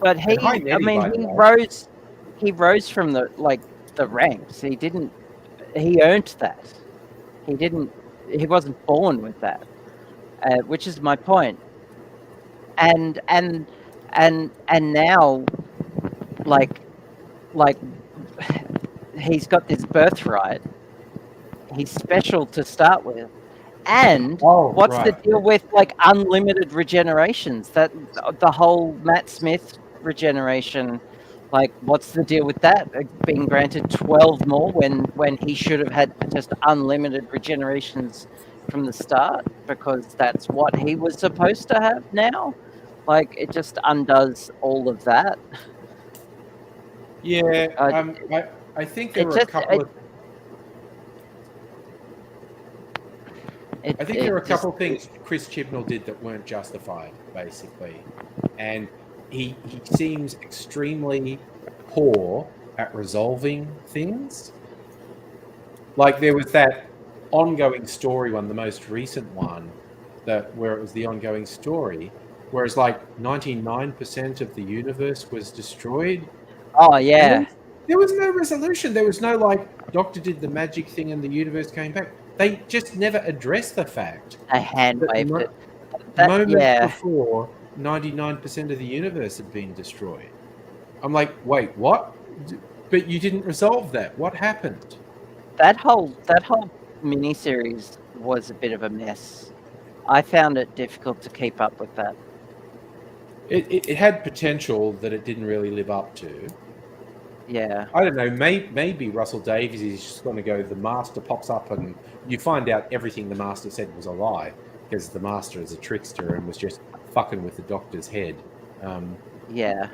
But And hi, Nettie, by the way. he rose from the ranks. He earned that. He wasn't born with that, which is my point. And now, like he's got this birthright. He's special to start with. And what's the deal with unlimited regenerations? That the whole Matt Smith regeneration, what's the deal with that? Being granted 12 more when he should have had just unlimited regenerations from the start, because that's what he was supposed to have now. It just undoes all of that. Yeah, I think there were a couple of. I think there were a couple of things Chris Chibnall did that weren't justified, basically, and he seems extremely poor at resolving things. Like there was that ongoing story one, the most recent one, where it was the ongoing story, whereas 99% of the universe was destroyed. Oh yeah. There was no resolution. There was no Doctor did the magic thing and the universe came back. They just never addressed the fact. I hand waved it. Moments before, 99% of the universe had been destroyed. I'm like, wait, what? But you didn't resolve that. What happened? That whole miniseries was a bit of a mess. I found it difficult to keep up with that. It had potential that it didn't really live up to. Yeah. I don't know. Maybe Russell Davies is just going to go. The Master pops up, and you find out everything the Master said was a lie, because the Master is a trickster and was just fucking with the Doctor's head. Yeah.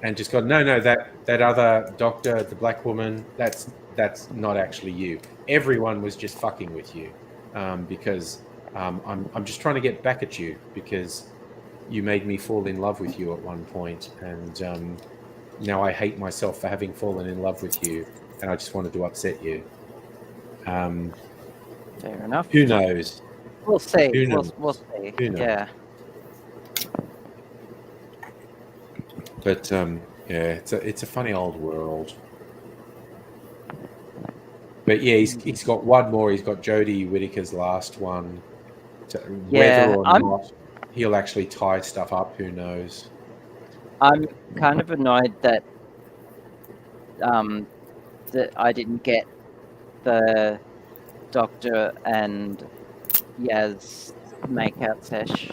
And just gone. No, that other Doctor, the black woman, that's not actually you. Everyone was just fucking with you, because I'm just trying to get back at you because you made me fall in love with you at one point, and now I hate myself for having fallen in love with you, and I just wanted to upset you. Fair enough. Who knows? We'll see. Who knows? We'll see. Who knows? Yeah. But yeah, it's a funny old world. But yeah, he's got one more. He's got Jodie Whittaker's last one. Whether or not he'll actually tie stuff up, who knows? I'm kind of annoyed that that I didn't get the Doctor and Yaz makeout sesh.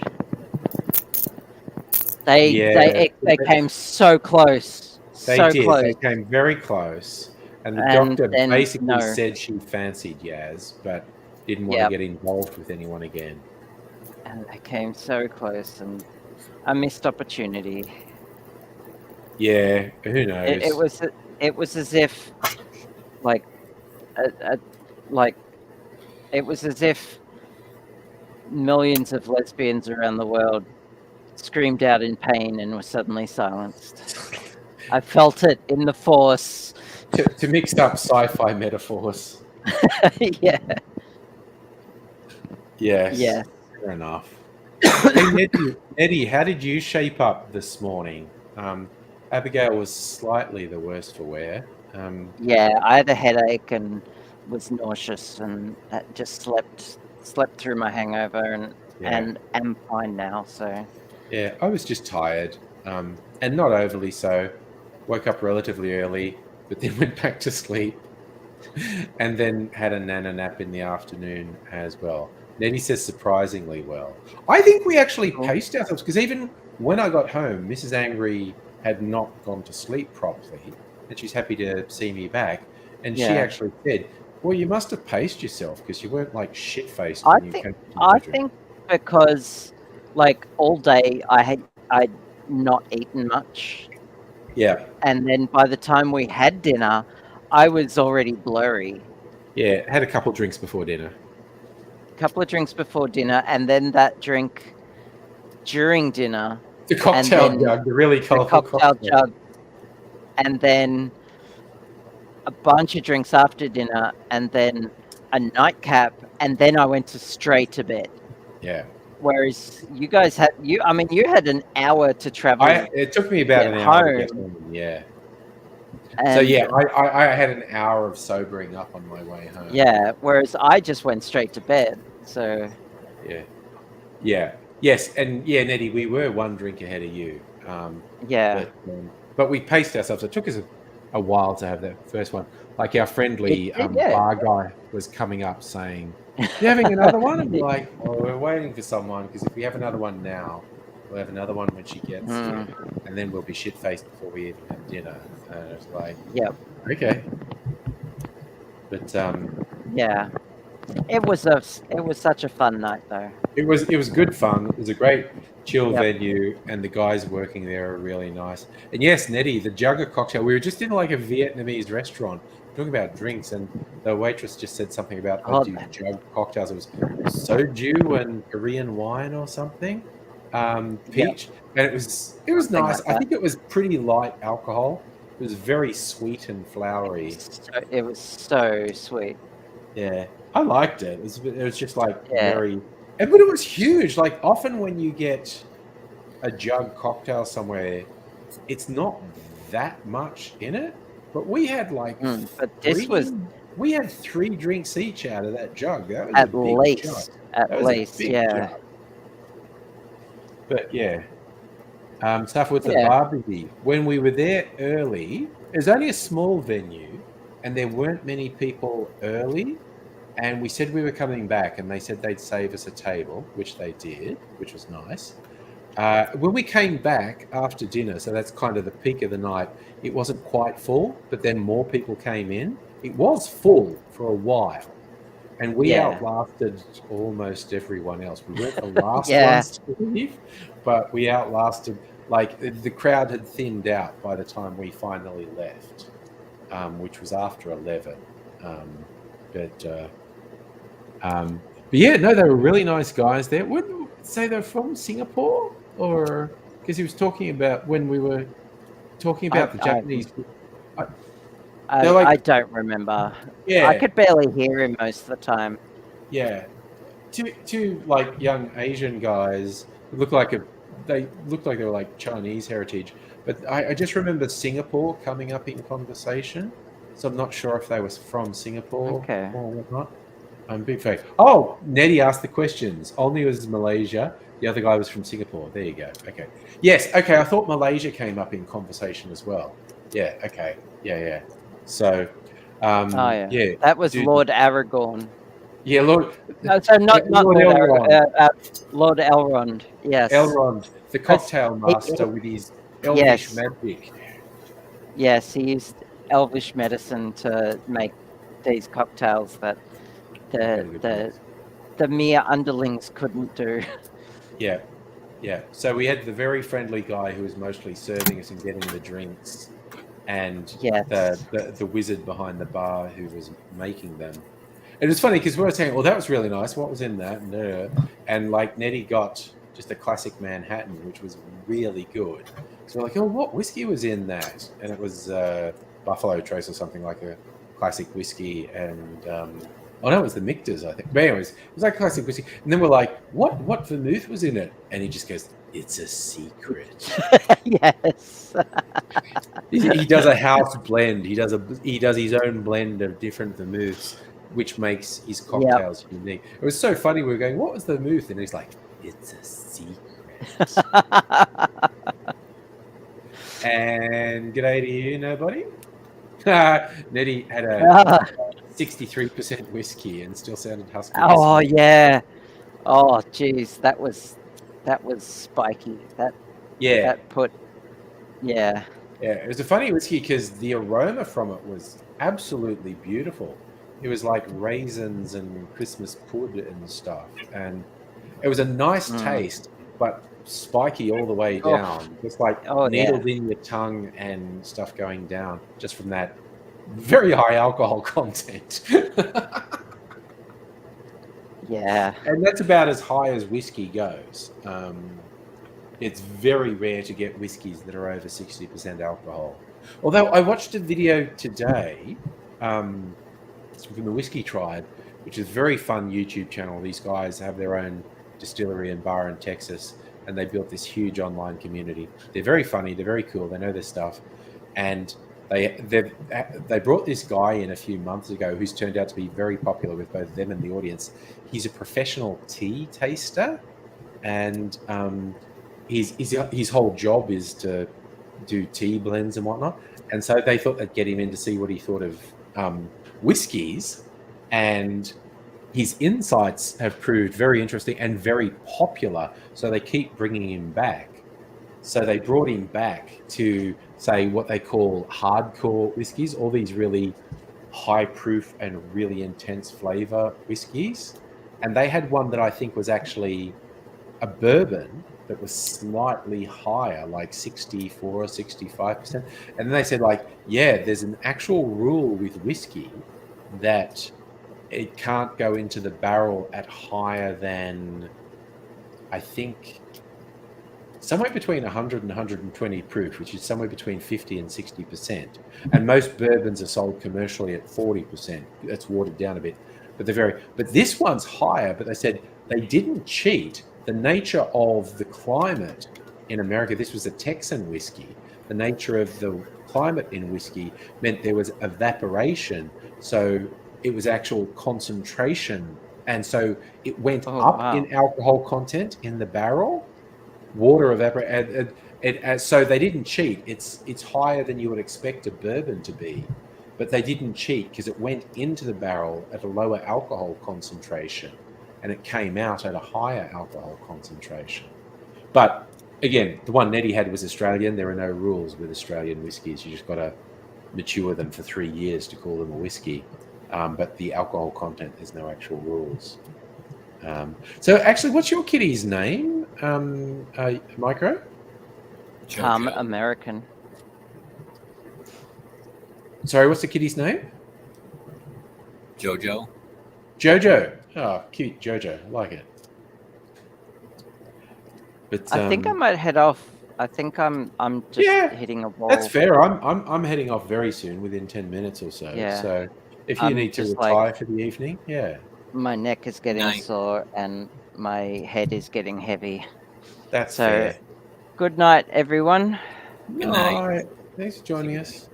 They came so close. They did. Close. They came very close. And the Doctor basically said she fancied Yaz, but didn't want to get involved with anyone again. And they came so close, and a missed opportunity. Yeah, who knows? It was as if, it was as if millions of lesbians around the world screamed out in pain and were suddenly silenced. I felt it in the Force. To mix up sci-fi metaphors. Yeah. Yes. Yeah. Fair enough. Hey, Nettie, how did you shape up this morning? Abigail was slightly the worse for wear. Yeah, I had a headache and was nauseous and just slept through my hangover and am fine now. So yeah, I was just tired, and not overly so. Woke up relatively early, but then went back to sleep, and then had a nana nap in the afternoon as well. Nettie says surprisingly well. I think we actually paced ourselves, because even when I got home, Mrs. Angry had not gone to sleep properly, and she's happy to see me back. And she Yeah. actually said, "Well, you must have paced yourself because you weren't like shit faced I when you think came to the I bedroom." think because like all day I'd not eaten much, Yeah, and then by the time we had dinner, I was already blurry. yeah. Had a couple drinks before dinner. A couple of drinks before dinner, and then that drink during dinner, The and cocktail then jug, the really the colourful cocktail cocktail. jug, and then a bunch of drinks after dinner, and then a nightcap, and then I went straight to bed. Yeah. Whereas you guys had I mean, you had an hour to travel. It took me about Get an hour to get home. home. Yeah. And So yeah, I had an hour of sobering up on my way home. yeah, whereas I just went straight to bed. So Yeah. Yeah. Yes, and yeah, Nettie, we were one drink ahead of you. yeah, But we paced ourselves. It took us a while to have that first one. Like our friendly yeah. bar guy was coming up saying, "You having another one?" And we're like, "Oh, we're waiting for someone because if we have another one now, we'll have another one when she gets here, and then we'll be shit faced before we even have dinner." And it's like, Yep. okay, but Yeah. It was such a fun night though. it was good fun. It was a great chill Yep. venue, and the guys working there are really nice. And yes, Nettie, the Jugger cocktail. We were just in like a Vietnamese restaurant talking about drinks, and the waitress just said something about Oh, do jug cocktails. It was soju and Korean wine or something, peach, and it was Something nice. like I that. think it was pretty light alcohol. It was very sweet and flowery. It was so sweet. Yeah, I liked it. It was just like Yeah. very, but it was huge. Like often when you get a jug cocktail somewhere, it's not that much in it. But we had like But this was we had 3 drinks each out of that jug. That was at a big least, jug. That was a big yeah. jug. But yeah, stuff with the Yeah. barbecue. When we were there early, it was only a small venue, and there weren't many people early. And we said we were coming back, and they said they'd save us a table, which they did, which was nice. When we came back after dinner, so that's kind of the peak of the night, it wasn't quite full, but then more people came in. It was full for a while, and we Yeah. outlasted almost everyone else. We weren't the last Yeah. ones to leave, but we outlasted, like the crowd had thinned out by the time we finally left, which was after 11. But yeah, no, they were really nice guys there. Wouldn't say they're from Singapore, or because he was talking about when we were talking about the Japanese. I don't remember. Yeah, I could barely hear him most of the time. yeah. Two like young Asian guys they looked like they were like Chinese heritage, but I just remember Singapore coming up in conversation, so I'm not sure if they was from Singapore Okay. or whatnot. I'm a big fan. Oh, Nettie asked the questions. Olney was Malaysia. The other guy was from Singapore. There you go. Okay. Yes. Okay. I thought Malaysia came up in conversation as well. Yeah. Okay. Yeah. So, yeah. That was Lord Aragorn. Yeah, Lord. No, so not Lord Elrond. Lord Elrond. Yes. Elrond, the cocktail master with his elvish magic. Yes, he used elvish medicine to make these cocktails that the mere underlings couldn't do. Yeah. So we had the very friendly guy who was mostly serving us and getting the drinks, and the wizard behind the bar who was making them. And it was funny because we were saying, "Well, that was really nice. What was in that?" And like Nettie got just a classic Manhattan, which was really good. So we're like, "Oh, what whiskey was in that?" And it was Buffalo Trace or something, like a classic whiskey, and oh no, it was the Michter's, I think. But anyways, it was like classic whiskey. And then we're like, what vermouth was in it? And he just goes, "It's a secret." Yes. He does a house blend. He does his own blend of different vermouths, which makes his cocktails unique. It was so funny. We were going, "What was the vermouth?" And he's like, "It's a secret." And g'day to you, nobody. Nettie had a 63% whiskey and still sounded husky. Oh yeah. Oh geez, that was spiky. Yeah, that put. Yeah. yeah. It was a funny whiskey because the aroma from it was absolutely beautiful. It was like raisins and Christmas pud and stuff, and it was a nice Mm. taste, but spiky all the way Oh, down, just like oh yeah. needled in your tongue and stuff going down, just from that very high alcohol content. Yeah. And that's about as high as whiskey goes. It's very rare to get whiskies that are over 60% alcohol. Although I watched a video today from the Whiskey Tribe, which is a very fun YouTube channel. These guys have their own distillery and bar in Texas, and they built this huge online community. They're very funny. They're very cool. They know their stuff. And they brought this guy in a few months ago who's turned out to be very popular with both them and the audience. He's a professional tea taster, and his whole job is to do tea blends and whatnot. And so they thought they'd get him in to see what he thought of whiskies, and his insights have proved very interesting and very popular. So they keep bringing him back. So they brought him back to say what they call hardcore whiskies, all these really high proof and really intense flavor whiskies. And they had one that I think was actually a bourbon that was slightly higher, like 64 or 65%. And then they said, like, yeah, there's an actual rule with whiskey that it can't go into the barrel at higher than, I think, somewhere between 100 and 120 proof, which is somewhere between 50 and 60%. And most bourbons are sold commercially at 40%. That's watered down a bit, but but this one's higher. But they said they didn't cheat. The nature of the climate in America, this was a Texan whiskey. The nature of the climate in whiskey meant there was evaporation. So it was actual concentration. And so it went up in alcohol content in the barrel. Water evaporated. So they didn't cheat. It's higher than you would expect a bourbon to be, but they didn't cheat because it went into the barrel at a lower alcohol concentration, and it came out at a higher alcohol concentration. But again, the one Nettie had was Australian. There are no rules with Australian whiskies. You just got to mature them for 3 years to call them a whiskey. But the alcohol content, there's no actual rules. So actually, what's your kitty's name, Micro? American. Sorry, what's the kitty's name? Jojo. Jojo. Oh, cute Jojo. I like it. But I think I might head off. I think I'm just hitting a wall. That's fair. I'm heading off very soon, within 10 minutes or so. Yeah. So if you need to retire for the evening, my neck is getting sore and my head is getting heavy. That's fair. Good night, everyone. Good night. All right. Thanks for joining us.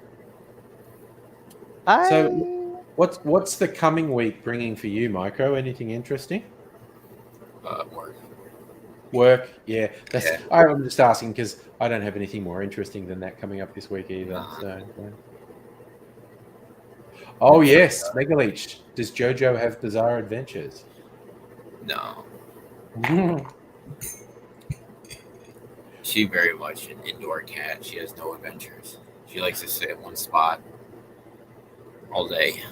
Bye. So what's the coming week bringing for you, Micro? Anything interesting? Work, yeah. I'm just asking because I don't have anything more interesting than that coming up this week either. Oh yes, Megaleech. Does Jojo have bizarre adventures? No. She's very much an indoor cat. She has no adventures. She likes to sit in one spot all day.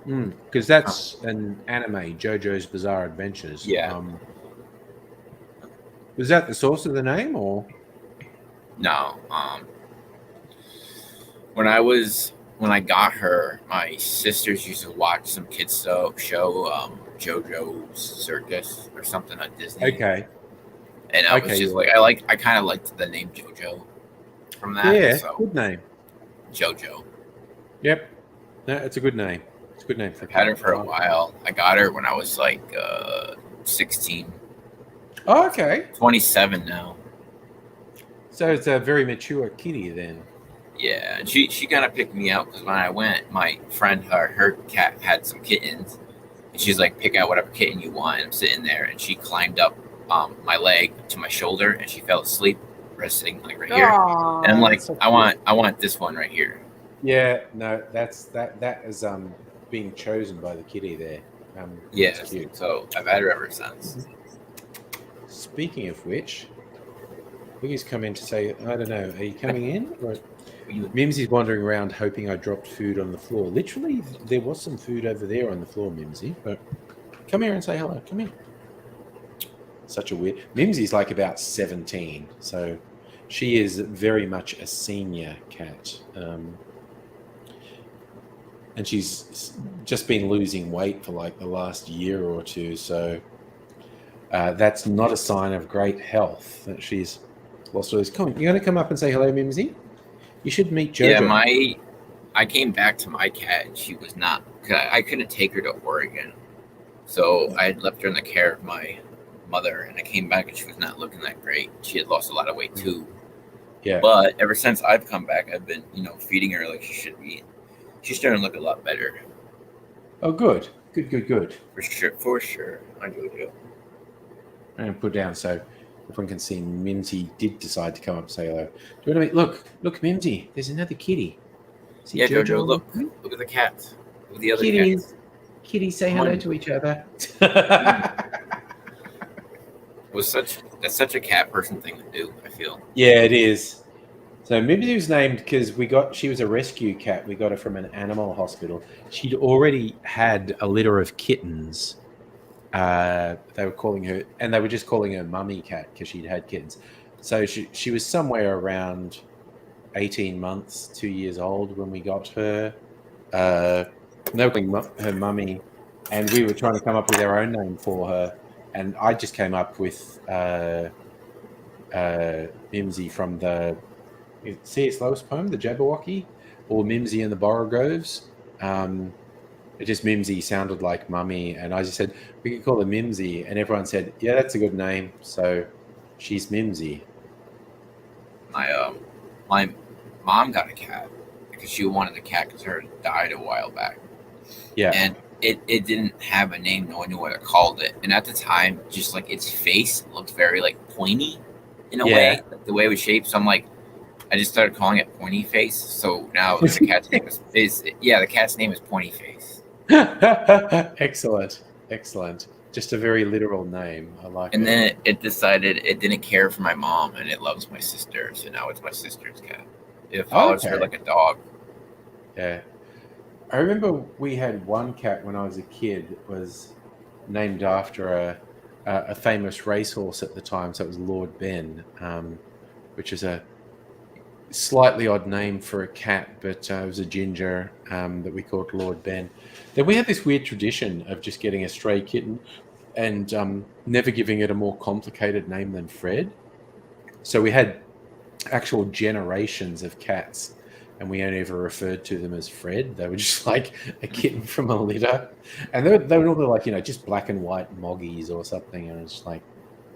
Because that's an anime, JoJo's Bizarre Adventures. Yeah. Was that the source of the name, or? No. When I got her, my sisters used to watch some kids show, JoJo's Circus or something on Disney. Okay. And I was just like, I kind of liked the name JoJo from that. Yeah, so. Good name. JoJo. Yep. No, it's a good name. It's a good name for I've had her for a while. I got her when I was like 16. Oh, okay. 27 now. So it's a very mature kitty then. Yeah, and she kind of picked me out because when I went, my friend, her cat had some kittens. And she's like, pick out whatever kitten you want. And I'm sitting there, and she climbed up my leg to my shoulder, and she fell asleep, resting like right here. Aww, and I'm like, so I want this one right here. Yeah, no, that is being chosen by the kitty there. Yeah, cute. So I've had her ever since. Speaking of which, Boogie's come in to say, I don't know, are you coming in? Or You, Mimsy's wandering around hoping I dropped food on the floor. Literally, there was some food over there on the floor, Mimsy. But come here and say hello. Come here. Such a weird... Mimsy's like about 17, so she is very much a senior cat. And she's just been losing weight for like the last year or two, so that's not a sign of great health that she's lost all this. Come on, you're going to come up and say hello, Mimsy? You should meet Jojo. yeah, I came back to my cat and she was not. I couldn't take her to Oregon, so I had left her in the care of my mother, and I came back and she was not looking that great. She had lost a lot of weight too. Yeah. But ever since I've come back, I've been, feeding her like she should be. She's starting to look a lot better. Oh, good. Good. For sure. I do. I'm going to put down so everyone can see Mimsy did decide to come up and say hello. Do you want to meet? Look, Mimsy, there's another kitty. See Yeah, Jojo, look at the cats. Look at the other cats. Kitties say hello to each other. That's such a cat person thing to do, I feel. Yeah, it is. So Mimsy was named because she was a rescue cat. We got her from an animal hospital. She'd already had a litter of kittens. They were calling her, and they were just calling her Mummy Cat because she'd had kittens. So she was somewhere around 18 months, 2 years old when we got her. They were calling her Mummy, and we were trying to come up with our own name for her. And I just came up with Mimsy from the C.S. Lewis poem, The Jabberwocky, or Mimsy and the Borogoves. It just Mimsy sounded like Mummy, and I just said we could call her Mimsy, and everyone said, "Yeah, that's a good name." So she's Mimsy. My mom got a cat because she wanted a cat because her died a while back. Yeah, and it didn't have a name. No one knew what to call it. And at the time, just like its face looked very like pointy in a way, like the way it was shaped. So I'm like, I just started calling it Pointy Face. So now the cat's name the cat's name is Pointy Face. Excellent. Just a very literal name. I like it. And then it decided it didn't care for my mom and it loves my sister. So now it's my sister's cat. It follows her like a dog. Yeah. I remember we had one cat when I was a kid. It was named after a famous racehorse at the time. So it was Lord Ben, which is a slightly odd name for a cat, but it was a ginger that we called Lord Ben. Then we had this weird tradition of just getting a stray kitten and never giving it a more complicated name than Fred. So we had actual generations of cats, and we only ever referred to them as Fred. They were just like a kitten from a litter, and they were normally like just black and white moggies or something. And it's like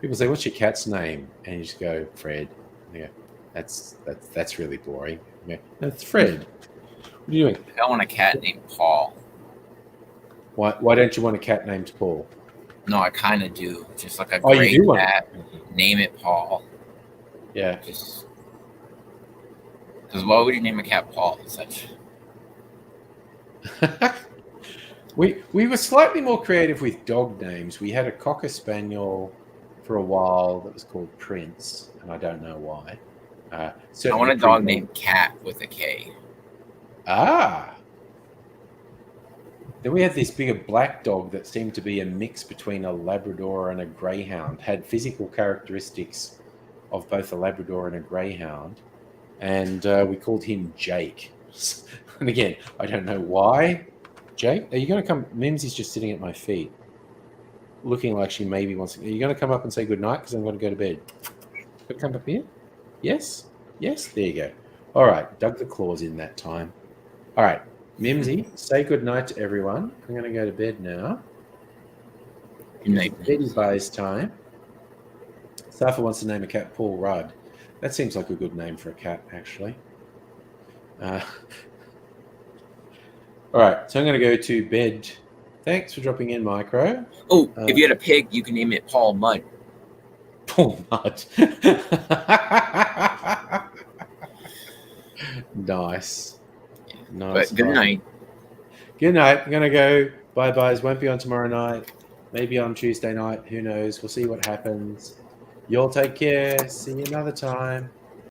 people say, "What's your cat's name?" And you just go Fred. And you go, that's really boring. Yeah, that's Fred. What are you doing? I want a cat named Paul. Why don't you want a cat named Paul? No, I kind of do. Just like a great cat. Name it Paul. Yeah. Just because why would you name a cat Paul? Such. We were slightly more creative with dog names. We had a Cocker Spaniel for a while that was called Prince, and I don't know why. I want a dog named Cat with a K. Ah. Then we had this bigger black dog that seemed to be a mix between a Labrador and a Greyhound. Had physical characteristics of both a Labrador and a Greyhound. And we called him Jake. And again, I don't know why. Jake, are you going to come? Mimsy's just sitting at my feet, looking like she maybe wants to. Are you going to come up and say goodnight? Because I'm going to go to bed. Could come up here? Yes? Yes? There you go. All right. Dug the claws in that time. All right. Mimsy, say goodnight to everyone. I'm going to go to bed now. Good night. Betty Buy's time. Safa wants to name a cat Paul Rudd. That seems like a good name for a cat, actually. All right, so I'm going to go to bed. Thanks for dropping in, Micro. Oh, if you had a pig, you can name it Paul Mudd. Paul Mudd. Nice. Nice. But good night. Good night. I'm going to go. Bye-byes. Won't be on tomorrow night. Maybe on Tuesday night. Who knows? We'll see what happens. You all take care. See you another time.